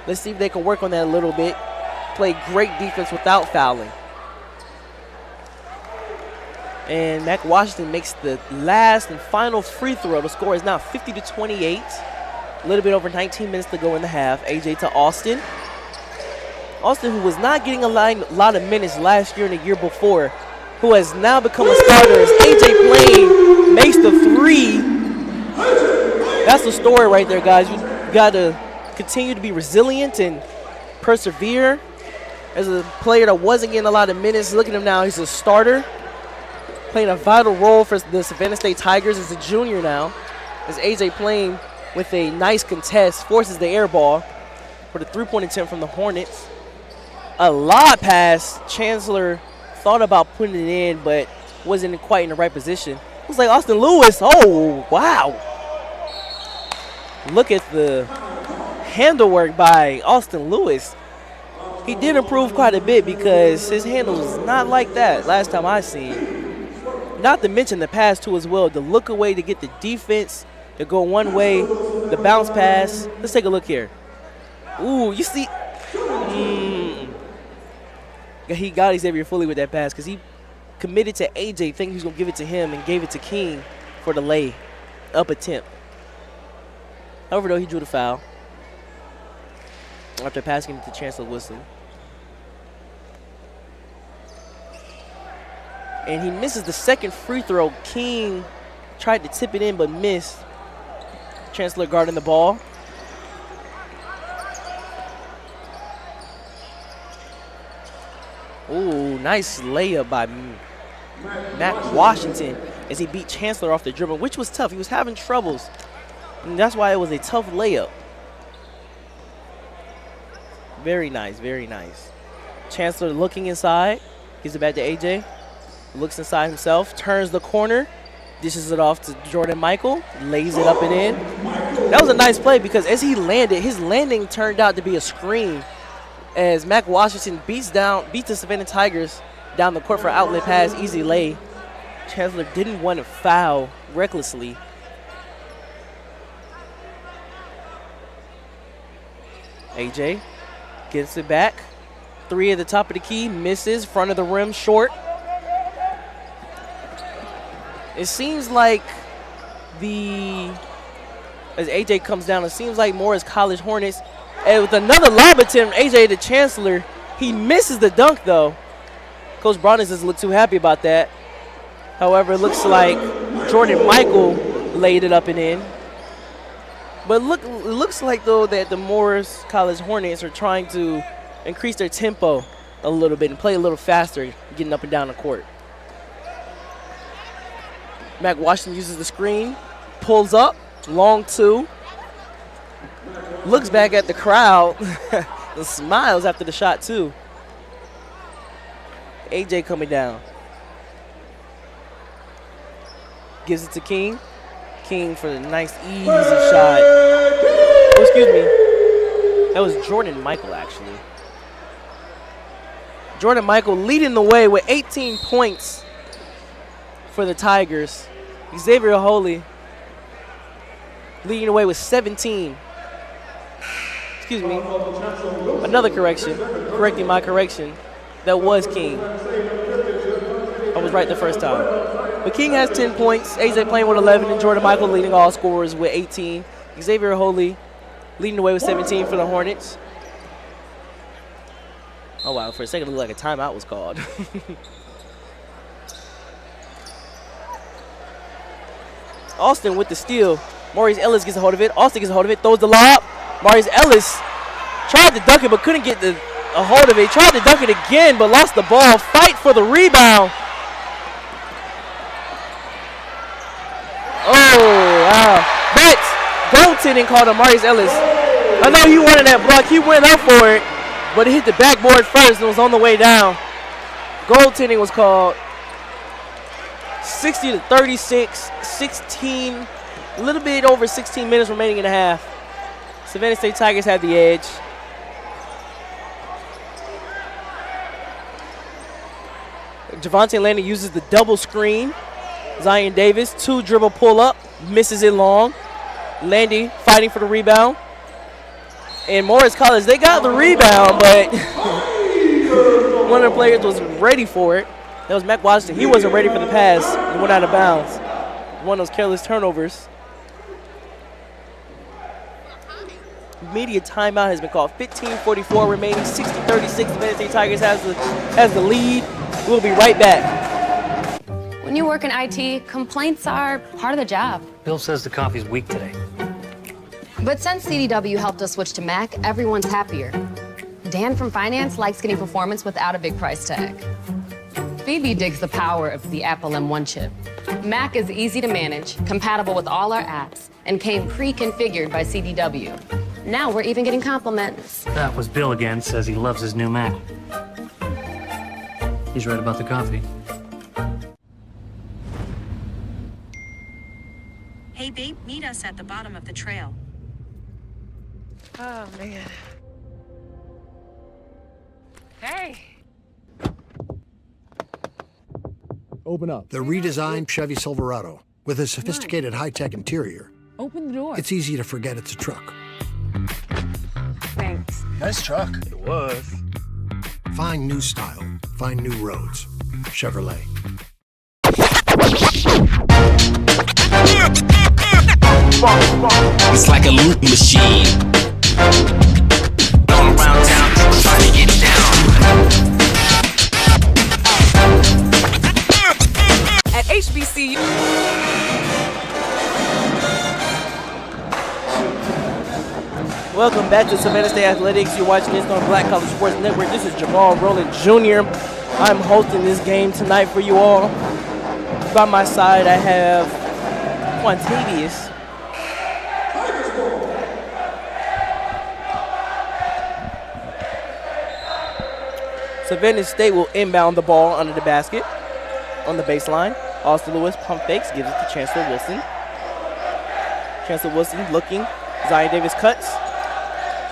Let's see if they can work on that a little bit. Play great defense without fouling. And Mac Washington makes the last and final free throw. The score is now 50-28. A little bit over 19 minutes to go in the half. AJ to Austin. Austin, who was not getting a lot of minutes last year and the year before, who has now become a starter as AJ Plain makes the 3. That's the story right there, guys. You got to continue to be resilient and persevere. As a player that wasn't getting a lot of minutes, look at him now. He's a starter, playing a vital role for the Savannah State Tigers as a junior now. As AJ Plain, with a nice contest, forces the air ball for the 3-point attempt from the Hornets. A lob pass. Chancellor thought about putting it in, but wasn't quite in the right position. It was like Austin Lewis. Oh, wow. Look at the handle work by Austin Lewis. He did improve quite a bit because his handle was not like that last time I seen. Not to mention the pass, too, as well. The look away to get the defense to go one way, the bounce pass. Let's take a look here. Ooh, you see. He got Xavier fully with that pass because he committed to AJ, thinking he was going to give it to him, and gave it to King for the lay-up attempt. However, though, he drew the foul after passing it to Chancellor Wilson. And he misses the 2nd free throw. King tried to tip it in but missed. Chancellor guarding the ball. Ooh, nice layup by Mac Washington, as he beat Chancellor off the dribble, which was tough. He was having troubles, and that's why it was a tough layup. Very nice, very nice. Chancellor looking inside. Gives it back to AJ. Looks inside himself, turns the corner, dishes it off to Jordan Michael, lays it up and in. That was a nice play because as he landed, his landing turned out to be a screen as Mac Washington beats the Savannah Tigers down the court for outlet pass, easy lay. Chancellor didn't want to foul recklessly. AJ gets it back. 3 at the top of the key, misses, front of the rim, short. It seems like as AJ comes down, it seems like Morris College Hornets. And with another lob attempt, AJ the Chancellor, he misses the dunk though. Coach Brownings doesn't look too happy about that. However, it looks like Jordan Michael laid it up and in. But it looks like though that the Morris College Hornets are trying to increase their tempo a little bit and play a little faster, getting up and down the court. Mac Washington uses the screen, pulls up, long 2. Looks back at the crowd and smiles after the shot too. AJ coming down. Gives it to King. King for the nice, easy shot. Oh, excuse me. That was Jordan Michael, actually. Jordan Michael leading the way with 18 points for the Tigers. Xavier Holy leading the way with 17. Excuse me. Another correction. Correcting my correction. That was King. I was right the first time. But King has 10 points. AJ playing with 11, and Jordan Michael leading all scorers with 18. Xavier Holy leading the way with 17 for the Hornets. Oh, wow. For a second, it looked like a timeout was called. Austin with the steal. Maurice Ellis gets a hold of it. Austin gets a hold of it. Throws the lob. Maurice Ellis tried to dunk it, but couldn't get a hold of it. Tried to dunk it again, but lost the ball. Fight for the rebound. Oh, wow. That's goaltending called on Maurice Ellis. I know he wanted that block. He went up for it, but it hit the backboard first and was on the way down. Goaltending was called. 60-36, 16, a little bit over 16 minutes remaining in the half. Savannah State Tigers have the edge. Javante Landy uses the double screen. Zion Davis, 2 dribble pull up, misses it long. Landy fighting for the rebound. And Morris College, they got the rebound, but one of the players was ready for it. That was Mac Washington. He wasn't ready for the pass. He went out of bounds. One of those careless turnovers. Immediate timeout has been called. 15:44 remaining. 60-36. The Savannah State Tigers has the lead. We'll be right back. When you work in IT, complaints are part of the job. Bill says the coffee's weak today. But since CDW helped us switch to Mac, everyone's happier. Dan from finance likes getting performance without a big price tag. Phoebe digs the power of the Apple M1 chip. Mac is easy to manage, compatible with all our apps, and came pre-configured by CDW. Now we're even getting compliments. That was Bill again, says he loves his new Mac. He's right about the coffee. Hey, babe, meet us at the bottom of the trail. Oh, man. Hey. Open up. The redesigned Chevy Silverado with a sophisticated high-tech interior. Open the door. It's easy to forget it's a truck. Thanks. Nice truck. It was. Find new style. Find new roads. Chevrolet. It's like a loot machine. Going around town trying to get down. At HBCU. Welcome back to Savannah State Athletics. You're watching this on Black College Sports Network. This is Jamal Rowland Jr. I'm hosting this game tonight for you all. by my side, I have Quantavius. Savannah State will inbound the ball under the basket on the baseline. Austin Lewis pump fakes, gives it to Chancellor Wilson. Chancellor Wilson looking. Zion Davis cuts.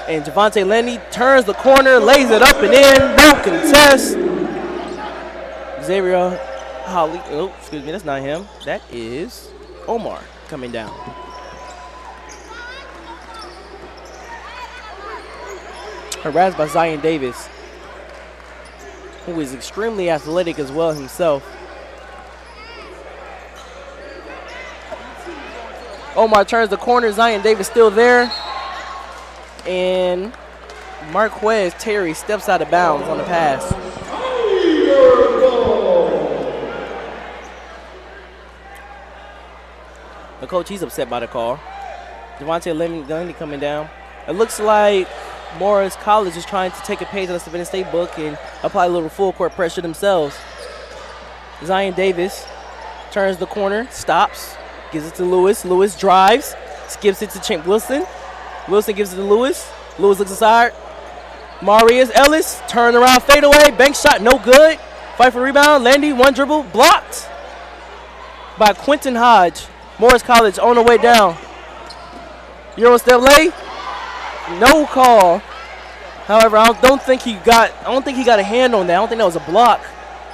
And Javante Lenny turns the corner, lays it up and in. No contest. Xavier Holly. Oh, excuse me, that's not him. That is Omar coming down. Harassed by Zion Davis, who is extremely athletic as well himself. Omar turns the corner. Zion Davis still there. And Marquez Terry steps out of bounds on the pass. The coach, he's upset by the call. Javante Lenny coming down. It looks like Morris College is trying to take a page out of the Savannah State book and apply a little full court pressure themselves. Zion Davis turns the corner, stops, gives it to Lewis. Lewis drives, skips it to Champ Wilson. Wilson gives it to Lewis. Lewis looks aside. Marius Ellis, turn around, fade away, bank shot, no good. Fight for rebound, Landy, one dribble, blocked by Quentin Hodge. Morris College on the way down. Euro step lay, no call. However, I don't think he got a hand on that. I don't think that was a block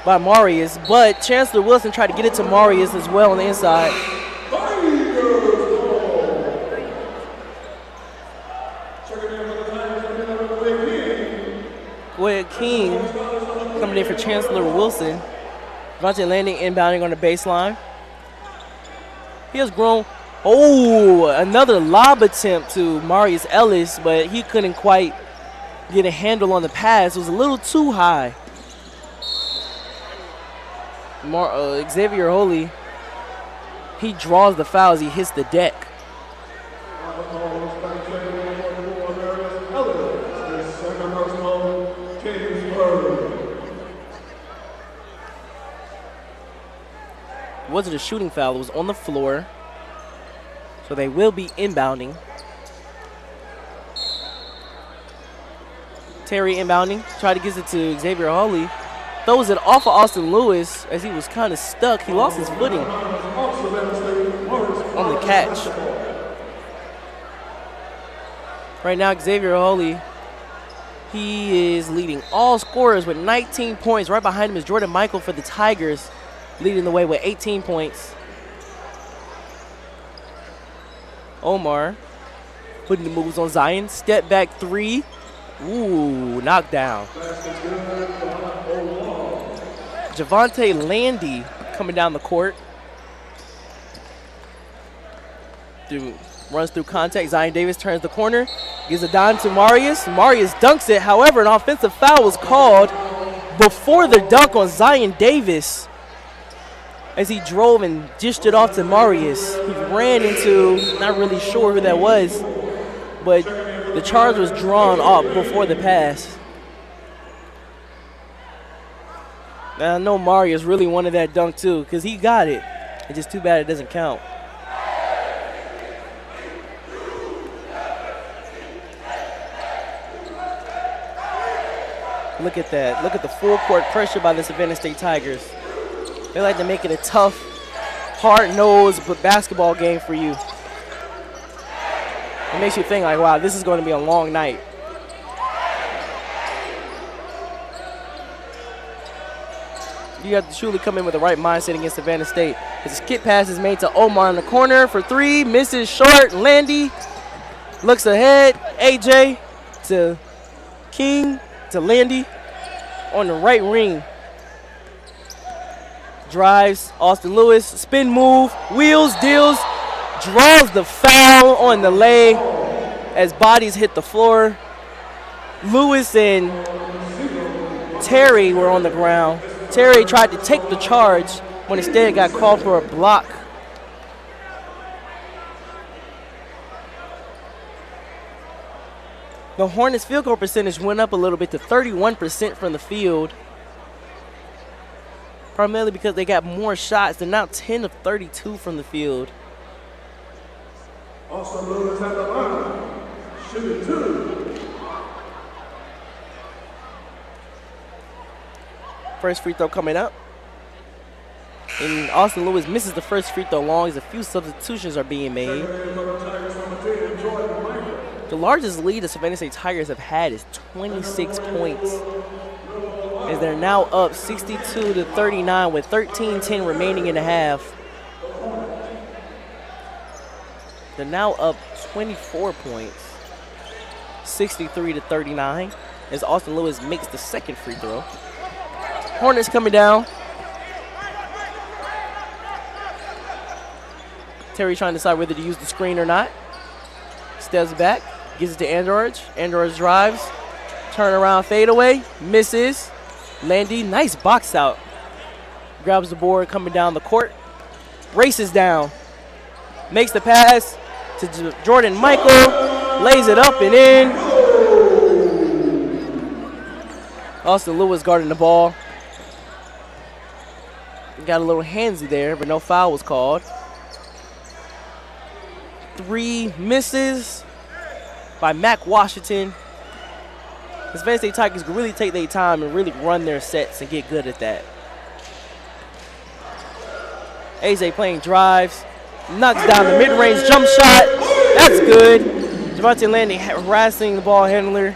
by Marius, but Chancellor Wilson tried to get it to Marius as well on the inside. With King coming in for Chancellor Wilson. Javante Landing inbounding on the baseline. He has grown. Oh, another lob attempt to Marius Ellis, but he couldn't quite get a handle on the pass. It was a little too high. Xavier Holy, he draws the foul as he hits the deck. It wasn't a shooting foul, it was on the floor. So they will be inbounding. Terry inbounding, tried to get it to Xavier Holy. Throws it off of Austin Lewis as he was kind of stuck. He lost his footing on the catch. Right now, Xavier Holy, he is leading all scorers with 19 points. Right behind him is Jordan Michael for the Tigers, leading the way with 18 points. Omar putting the moves on Zion. Step back three. Ooh, knockdown. Javante Landy coming down the court. Runs through contact. Zion Davis turns the corner. Gives a dime to Marius. Marius dunks it. However, an offensive foul was called before the dunk on Zion Davis as he drove and dished it off to Marius. He ran into, not really sure who that was, but the charge was drawn off before the pass. Now, I know Marius really wanted that dunk too because he got it. It's just too bad it doesn't count. Look at that. Look at the full court pressure by the Savannah State Tigers. They like to make it a tough, hard-nosed basketball game for you. It makes you think like, wow, this is going to be a long night. You have to truly come in with the right mindset against Savannah State. His skip pass is made to Omar in the corner for three. Misses short. Landy looks ahead. AJ to King to Landy on the right wing. Drives. Austin Lewis. Spin move. Wheels. Deals. Draws the foul on the lay as bodies hit the floor. Lewis and Terry were on the ground. Terry tried to take the charge when instead got called for a block. The Hornets field goal percentage went up a little bit to 31% from the field. primarily because they got more shots. They're now 10 of 32 from the field. Austin Lewis at the line, shooting 2. First free throw coming up. And Austin Lewis misses the first free throw long as a few substitutions are being made. The largest lead the Savannah State Tigers have had is 26 points. As they're now up 62 to 39 with 13-10 remaining in the half. They're now up 24 points, 63 to 39, as Austin Lewis makes the second free throw. Hornets coming down. Terry trying to decide whether to use the screen or not. Steps back, gives it to Andorge. Andorge drives, turn around, fade away, misses. Landy, nice box out. Grabs the board coming down the court, races down, makes the pass to Jordan Michael, lays it up and in. Austin Lewis guarding the ball. Got a little handsy there, but no foul was called. 3 misses by Mac Washington. The Savannah State Tigers can really take their time and really run their sets and get good at that. AJ playing drives, knocks down the mid-range jump shot. That's good. Javante Landy harassing the ball handler.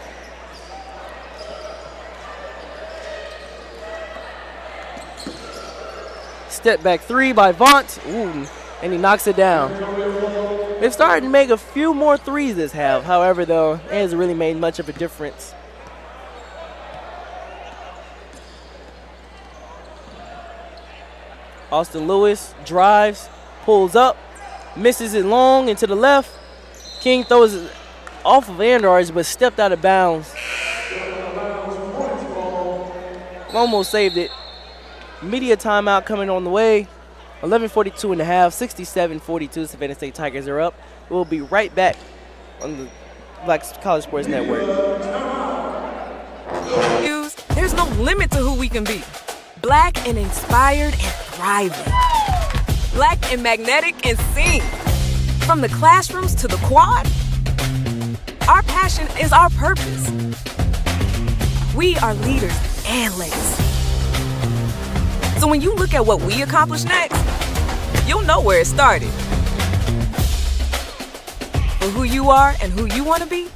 Step back 3 by Vaught. Ooh, and he knocks it down. They've started to make a few more threes this half. However, though, it hasn't really made much of a difference. Austin Lewis drives, pulls up, misses it long and to the left. King throws it off of Andorge, but stepped out of bounds. Almost saved it. Media timeout coming on the way. 11:42 in the half, 67-42. Savannah State Tigers are up. We'll be right back on the Black College Sports Network. There's no limit to who we can be. Black and inspired and thriving. Black and magnetic and sing. From the classrooms to the quad, our passion is our purpose. We are leaders and legacy. So when you look at what we accomplish next, you'll know where it started. For who you are and who you want to be,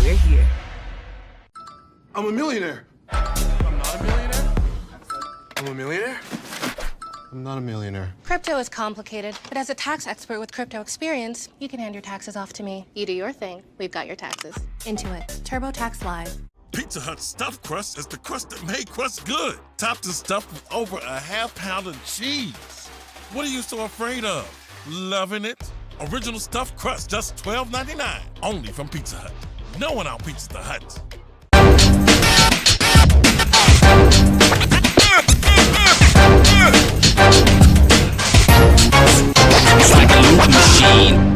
we're here. I'm a millionaire. I'm not a millionaire. I'm a millionaire. I'm not a millionaire. Crypto is complicated, but as a tax expert with crypto experience, you can hand your taxes off to me. You do your thing, we've got your taxes. Intuit, TurboTax Live. Pizza Hut stuffed crust is the crust that made crust good. Topped and stuffed with over a half pound of cheese. What are you so afraid of? Loving it? Original stuffed crust, just $12.99. Only from Pizza Hut. No one out Pizza the Hut. It's like a loop machine.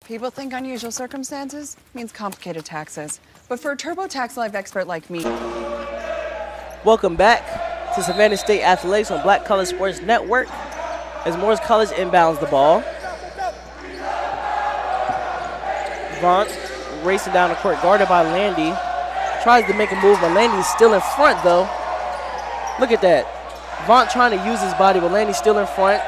People think unusual circumstances means complicated taxes. But for a TurboTax Live expert like me. Welcome back to Savannah State Athletics on Black College Sports Network as Morris College inbounds the ball. Vaught racing down the court, guarded by Landy. Tries to make a move, but Landy's still in front, though. Look at that. Vaught trying to use his body, but Landy's still in front.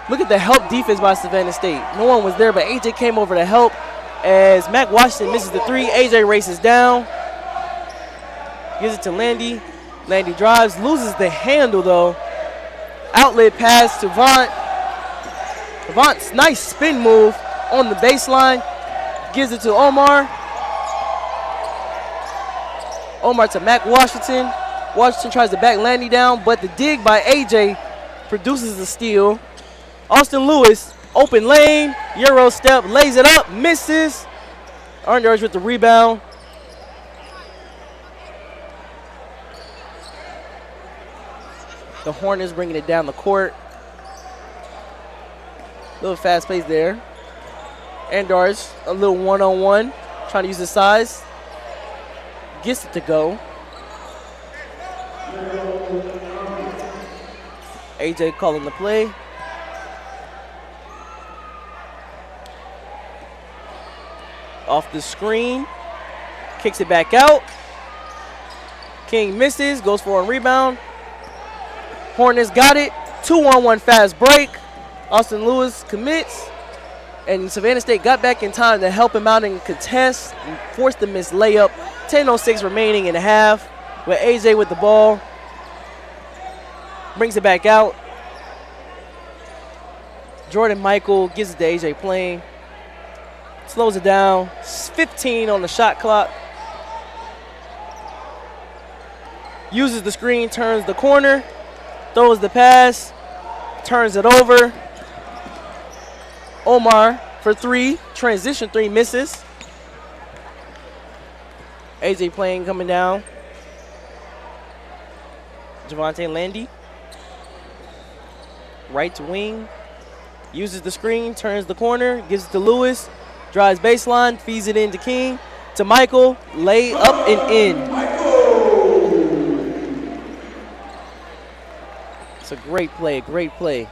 Look at the help defense by Savannah State. No one was there, but AJ came over to help as Mac Washington misses the 3. AJ races down. Gives it to Landy. Landy drives, loses the handle, though. Outlet pass to Vaught. Vaught's nice spin move on the baseline. Gives it to Omar. Omar to Mac Washington. Washington tries to back Landy down, but the dig by AJ produces the steal. Austin Lewis, open lane, Euro step, lays it up, misses. Arnders with the rebound. The Hornets bringing it down the court. Little fast pace there. Andars, a little one-on-one, trying to use his size. gets it to go. AJ calling the play. Off the screen. Kicks it back out. King misses. Goes for a rebound. Hornets got it. 2-on-1 fast break. Austin Lewis commits. And Savannah State got back in time to help him out in contest and forced the missed layup. 10:06 remaining in the half with AJ with the ball. Brings it back out. Jordan Michael gives it to AJ playing. Slows it down. 15 on the shot clock. Uses the screen, turns the corner, throws the pass, turns it over. Omar for three. Transition three misses. AJ playing coming down. Javante Landy. Right to wing. Uses the screen, turns the corner, gives it to Lewis. Drives baseline, feeds it into King. To Michael, lay up and in. It's a great play, great play.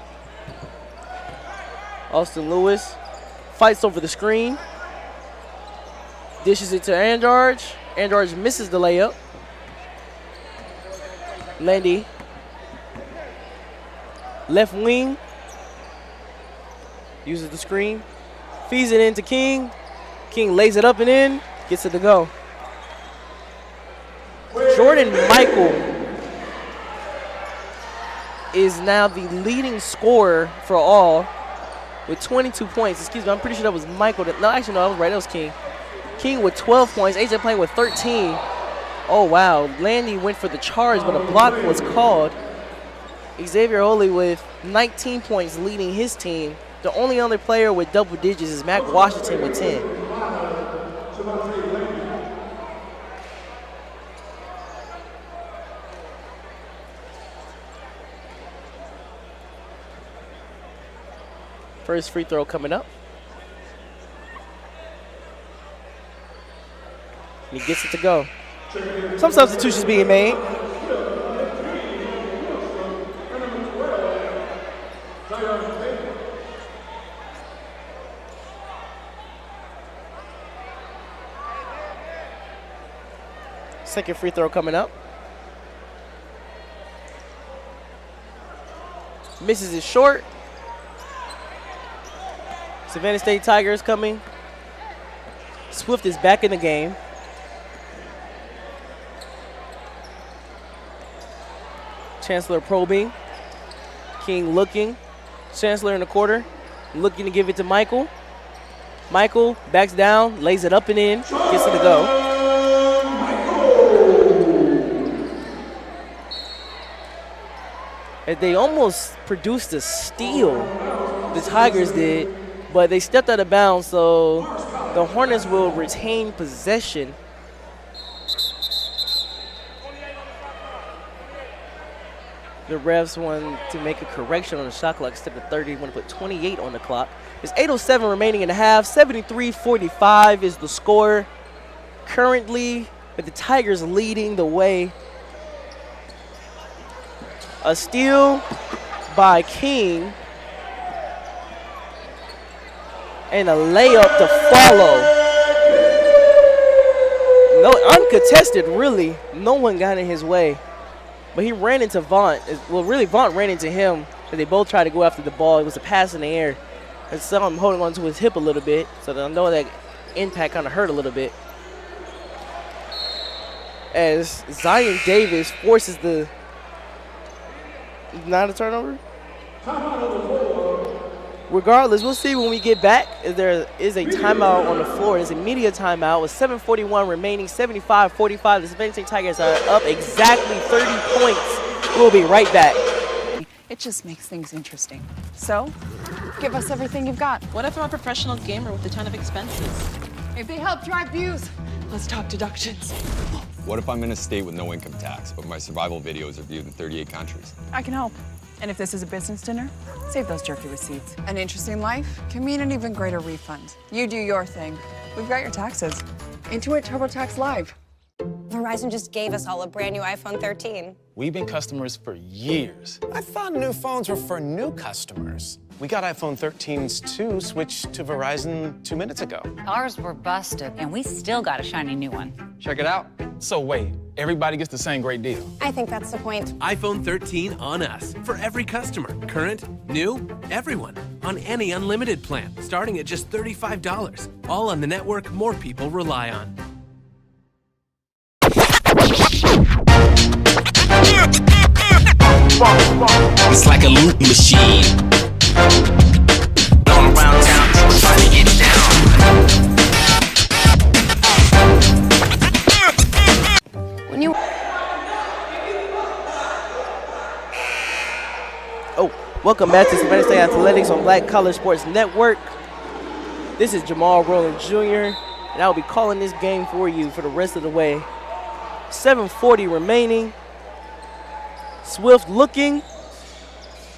Austin Lewis fights over the screen. Dishes it to Andrage. Andrage misses the layup. Landy. Left wing. Uses the screen. Feeds it into King. King lays it up and in. Gets it to go. Jordan Michael is now the leading scorer for all with 22 points. Excuse me, I'm pretty sure that was Michael. No, actually, no, I was right. That was King. King with 12 points. AJ playing with 13. Oh, wow. Landy went for the charge, but a block was called. Xavier Holy with 19 points leading his team. The only other player with double digits is Mac Washington with 10. First free throw coming up. And he gets it to go. Some substitutions being made. Second free throw coming up. Misses it short. Savannah State Tigers coming. Swift is back in the game. Chancellor probing. King looking. Chancellor in the quarter. Looking to give it to Michael. Michael backs down, lays it up and in, gets it to go. And they almost produced a steal, the Tigers did, but they stepped out of bounds, so the Hornets will retain possession. The refs want to make a correction on the shot clock. Instead of 30, want to put 28 on the clock. There's 8:07 remaining in the half. 73-45 is the score. Currently, with the Tigers leading the way. A steal by King. And a layup to follow. No, uncontested, really. No one got in his way. But he ran into Vaughn. Well, really, Vaughn ran into him. And they both tried to go after the ball. It was a pass in the air. And saw him holding onto his hip a little bit. So I know that impact kind of hurt a little bit. As Zion Davis forces the... Not a turnover? Regardless, we'll see when we get back. There is a timeout on the floor. It's a media timeout with 7:41 remaining, 75-45. The Savannah State Tigers are up exactly 30 points. We'll be right back. It just makes things interesting. So, give us everything you've got. What if I'm a professional gamer with a ton of expenses? If they help drive views, let's talk deductions. What if I'm in a state with no income tax, but my survival videos are viewed in 38 countries? I can help. And if this is a business dinner, save those jerky receipts. An interesting life can mean an even greater refund. You do your thing. We've got your taxes. Intuit TurboTax Live. Verizon just gave us all a brand new iPhone 13. We've been customers for years. I thought new phones were for new customers. We got iPhone 13s too, switched to Verizon 2 minutes ago. Ours were busted, and we still got a shiny new one. Check it out. So wait, everybody gets the same great deal. I think that's the point. iPhone 13 on us for every customer. Current, new, everyone. On any unlimited plan, starting at just $35. All on the network more people rely on. It's like a loot machine. Going around town, people trying to get down. When you Welcome back to Savannah State Athletics on Black College Sports Network. This is Jamal Rowland Jr., and I'll be calling this game for you for the rest of the way. 7:40 remaining. Swift looking.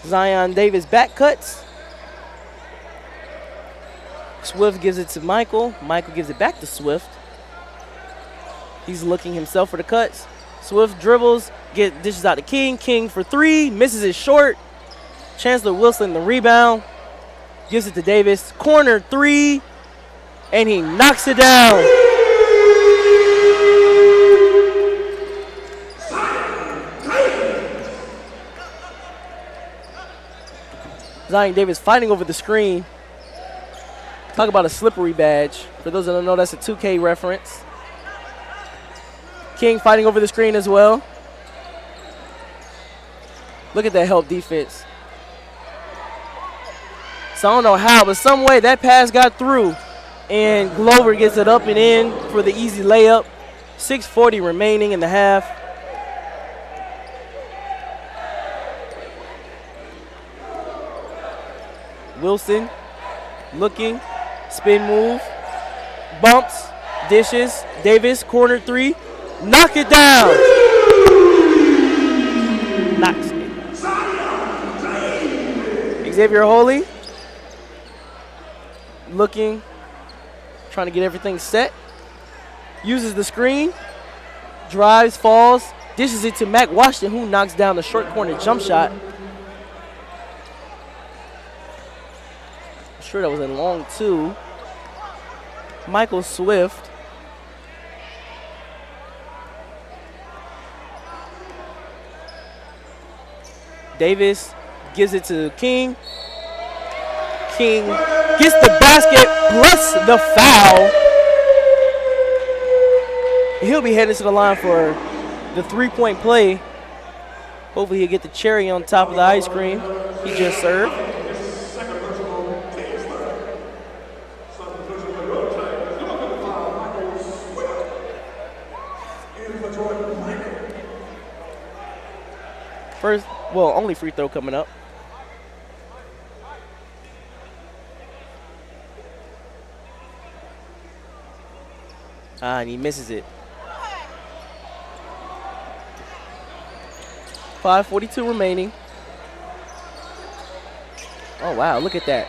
Zion Davis back cuts. Swift gives it to Michael. Michael gives it back to Swift. He's looking himself for the cuts. Swift dribbles, dishes out to King. King for three, misses it short. Chancellor Wilson the rebound. Gives it to Davis. Corner three, and he knocks it down. Zion Davis fighting over the screen. Talk about a slippery badge. For those that don't know, that's a 2K reference. King fighting over the screen as well. Look at that help defense. So I don't know how, but some way that pass got through. And Glover gets it up and in for the easy layup. 6:40 remaining in the half. Wilson looking, spin move, bumps, dishes, Davis, corner three, knock it down. Knocks it. Xavier Holy looking, trying to get everything set, uses the screen, drives, falls, dishes it to Mac Washington, who knocks down the short corner jump shot. Sure that was a long two. Michael Swift. Davis gives it to King. King gets the basket plus the foul. He'll be heading to the line for the three-point play. Hopefully he'll get the cherry on top of the ice cream he just served. First, well, only free throw coming up. And he misses it. 5:42 remaining. Oh, wow, look at that.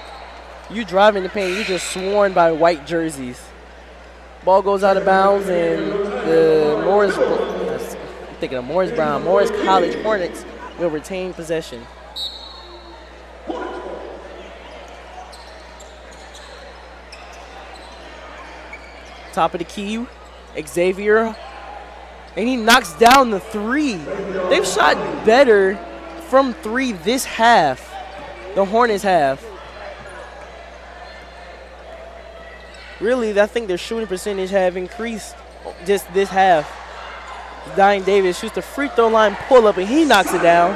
You drive in the paint, you're just sworn by white jerseys. Ball goes out of bounds, and the Morris College Hornets will retain possession. Top of the key, Xavier, and he knocks down the three. They've shot better from three this half. The Hornets have. Really, I think their shooting percentage have increased just this half. Zion Davis shoots the free throw line pull up, and he knocks it down.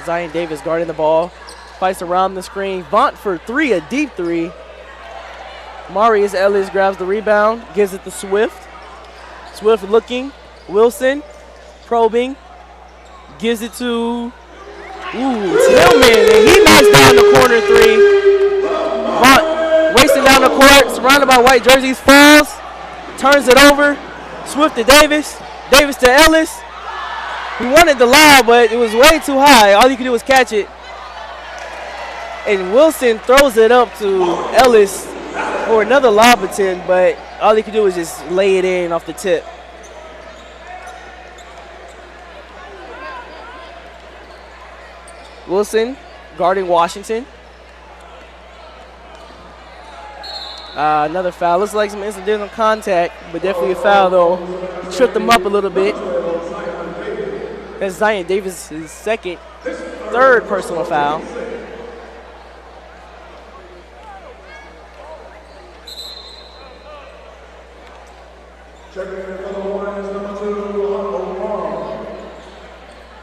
Zion Davis guarding the ball, fights around the screen. Vaught for three, a deep three. Marius Ellis grabs the rebound, gives it to Swift. Swift looking, Wilson probing, gives it to Tillman, and he knocks down the corner three. Vaught racing down the court, surrounded by white jerseys, falls, turns it over. Swift to Davis, Davis to Ellis. He wanted the lob, but it was way too high. All he could do was catch it. And Wilson throws it up to Ellis for another lob attempt, but all he could do was just lay it in off the tip. Wilson guarding Washington. Another foul. Looks like some incidental contact, but definitely a foul, though. He tripped him up a little bit. That's Zion Davis' third personal foul.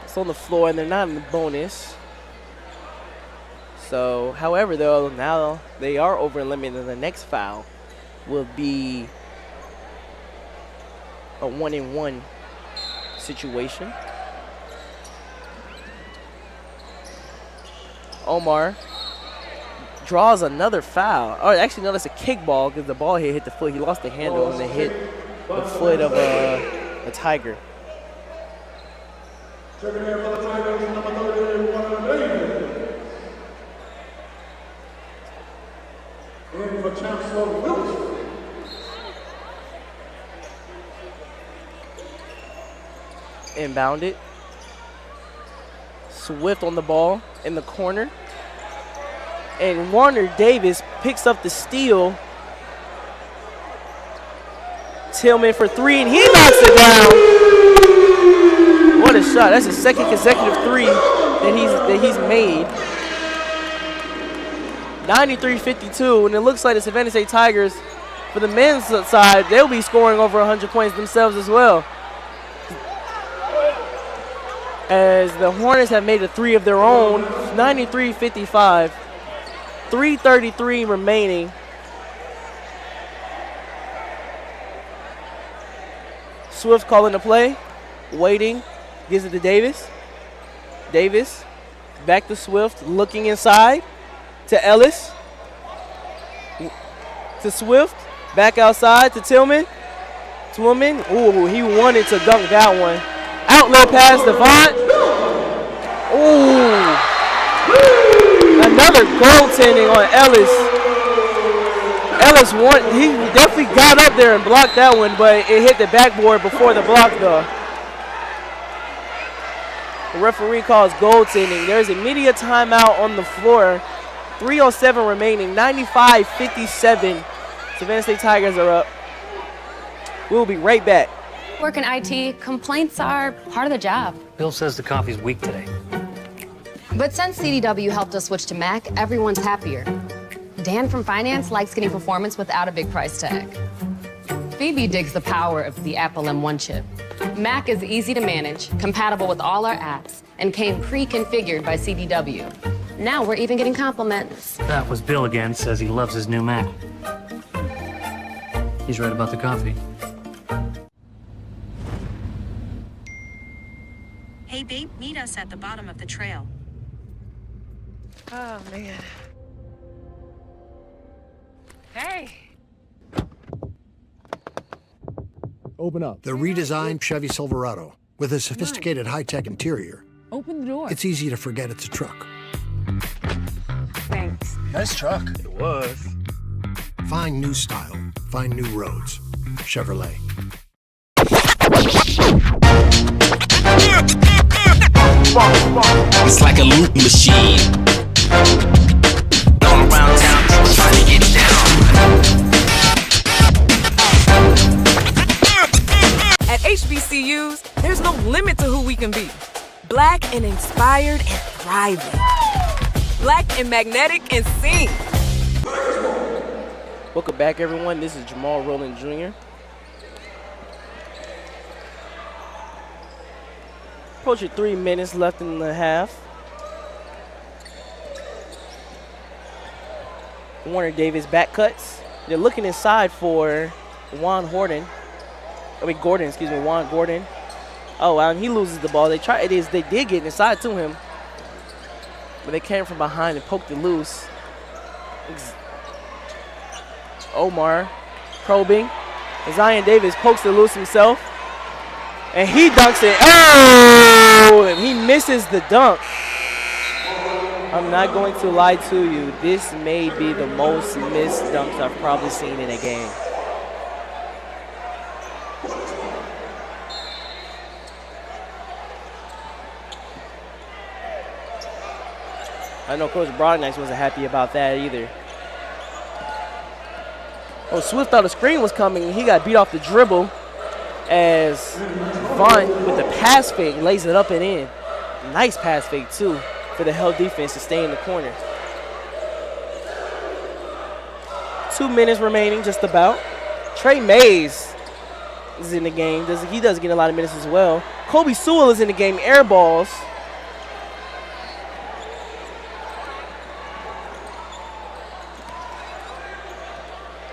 It's on the floor, and they're not in the bonus. So, however, though, now they are over limit, and the next foul will be a 1-and-1 situation. Omar draws another foul. Oh, actually, no, that's a kickball because the ball hit the foot. He lost the handle, and it hit the foot of a Tiger. Checking in for the Tigers, number 31, David. In for Chancellor Wilson. Inbounded. Swift on the ball in the corner. And Warner Davis picks up the steal. Tillman for three, and he knocks it down. What a shot. That's his second consecutive three that he's made. 93-52, and it looks like the Savannah State Tigers, for the men's side, they'll be scoring over 100 points themselves as well, as the Hornets have made a three of their own. 93-55, 3:33 remaining. Swift calling the play, waiting, gives it to Davis. Davis back to Swift, looking inside to Ellis, to Swift, back outside to Tillman. Tillman, ooh, he wanted to dunk that one. Outlet pass to Vaught. Ooh, another goaltending on Ellis. Ellis he definitely got up there and blocked that one, but it hit the backboard before the block, though. The referee calls goaltending. There's immediate timeout on the floor. 3:07 remaining, 95-57. Savannah State Tigers are up. We'll be right back. Work in IT, complaints are part of the job. Bill says the coffee's weak today. But since CDW helped us switch to Mac, everyone's happier. Dan from finance likes getting performance without a big price tag. Phoebe digs the power of the Apple M1 chip. Mac is easy to manage, compatible with all our apps, and came pre-configured by CDW. Now we're even getting compliments. That was Bill again, says he loves his new Mac. He's right about the coffee. Hey babe, meet us at the bottom of the trail. Oh, man. Hey. Open up. The redesigned Chevy Silverado. With a sophisticated high-tech interior, Open the door. it's easy to forget it's a truck. Thanks. Nice truck. It was. Find new style. Find new roads. Chevrolet. It's like a loot machine. All around town, people trying to get down. At HBCUs, there's no limit to who we can be. Black and inspired and thriving. Black and magnetic and sing. Welcome back, everyone. This is Jamal Rowland Jr. Approaching 3 minutes left in the half. Warner Davis back cuts. They're looking inside for Juan Gordon. Oh, wow, and he loses the ball. They did get inside to him, but they came from behind and poked it loose. Omar probing. Zion Davis pokes it loose himself, and he dunks it. Oh, and he misses the dunk. I'm not going to lie to you. This may be the most missed dunks I've probably seen in a game. I know Coach Broadnax wasn't happy about that either. Oh, Swift thought a screen was coming. He got beat off the dribble as Vaughn with the pass fake lays it up and in. Nice pass fake too for the Hell defense to stay in the corner. 2 minutes remaining, just about. Trey Mays is in the game. He does get a lot of minutes as well. Kobe Sewell is in the game. Air balls.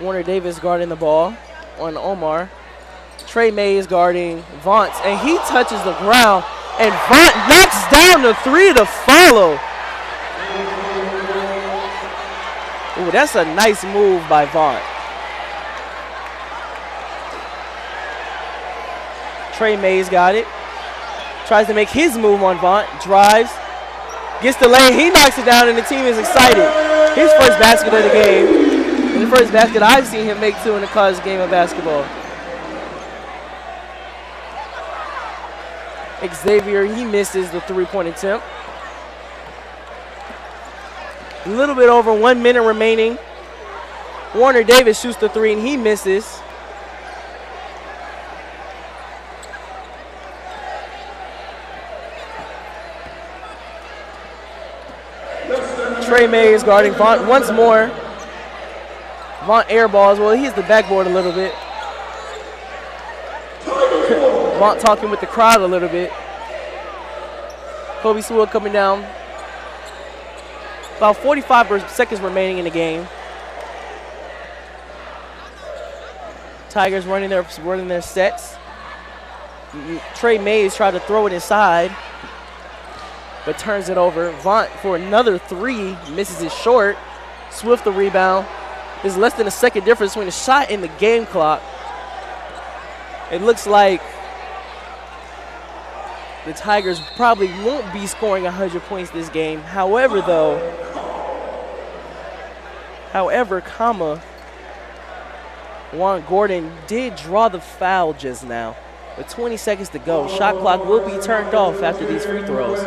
Warner Davis guarding the ball on Omar. Trey Mays guarding Vaughn, and he touches the ground, and Vaughn knocks down the three to follow. Ooh, that's a nice move by Vaughn. Trey Mays got it. Tries to make his move on Vaughn. Drives. Gets the lane. He knocks it down, and the team is excited. His first basket of the game. And the first basket I've seen him make, too, in the college game of basketball. Xavier, he misses the three-point attempt. A little bit over 1 minute remaining. Warner Davis shoots the three, and he misses. Trey Mays guarding Vaughn once more. Vaughn air balls. Well, he hits the backboard a little bit. Vaughn talking with the crowd a little bit. Kobe Sewell coming down. About 45 seconds remaining in the game. Tigers running their sets. Trey Mays tried to throw it inside, but turns it over. Vaughn for another three, misses it short. Swift the rebound. There's less than a second difference between the shot and the game clock. It looks like the Tigers probably won't be scoring 100 points this game. However, Juan Gordon did draw the foul just now. With 20 seconds to go, shot clock will be turned off after these free throws.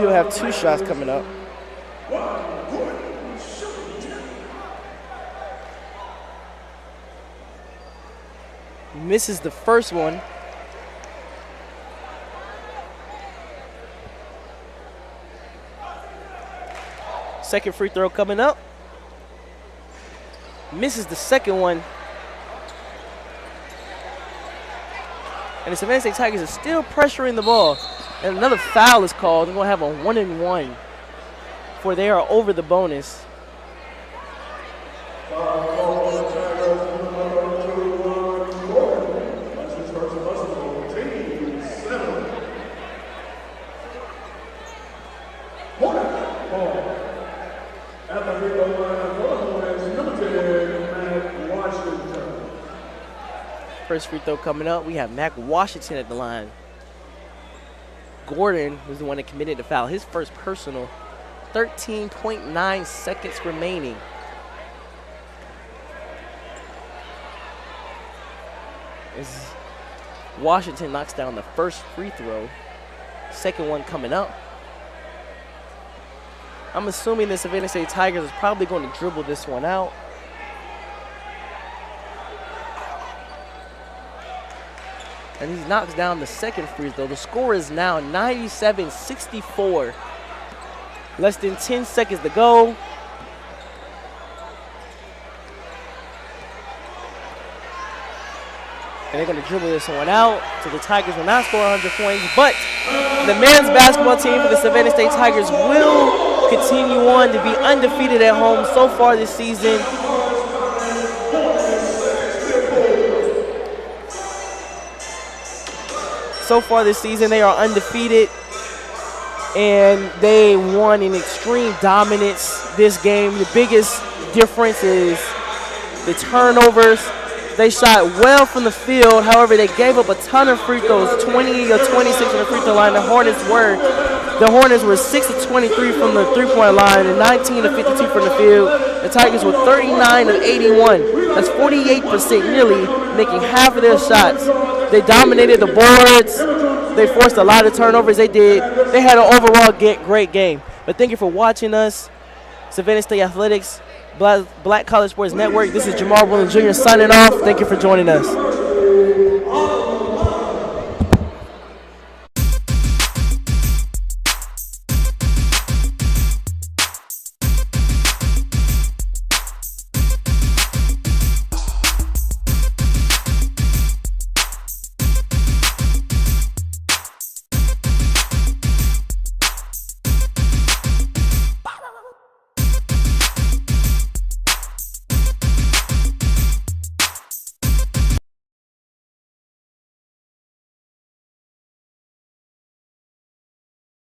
You'll have 2 shots coming up. Misses the first one. Second free throw coming up. Misses the second one. And the Savannah State Tigers are still pressuring the ball. And another foul is called. They're going to have a 1-and-1 for they are over the bonus. First free throw coming up. We have Mac Washington at the line. Gordon was the one that committed the foul. His first personal. 13.9 seconds remaining. As Washington knocks down the first free throw. Second one coming up. I'm assuming the Savannah State Tigers is probably going to dribble this one out. And he knocks down the second free throw. The score is now 97-64. Less than 10 seconds to go. And they're going to dribble this one out. So the Tigers will not score 100 points. But the men's basketball team for the Savannah State Tigers will continue on to be undefeated at home so far this season. So far this season, they are undefeated, and they won in extreme dominance this game. The biggest difference is the turnovers. They shot well from the field. However, they gave up a ton of free throws, 20 or 26 on the free throw line. The Hornets were The Hornets were 6 of 23 from the three-point line and 19 of 52 from the field. The Tigers were 39 of 81. That's 48%, nearly making half of their shots. They dominated the boards. They forced a lot of turnovers. They did. They had an overall great game. But thank you for watching us. Savannah State Athletics, Black College Sports Network. This is Jamar Williams Jr. signing off. Thank you for joining us.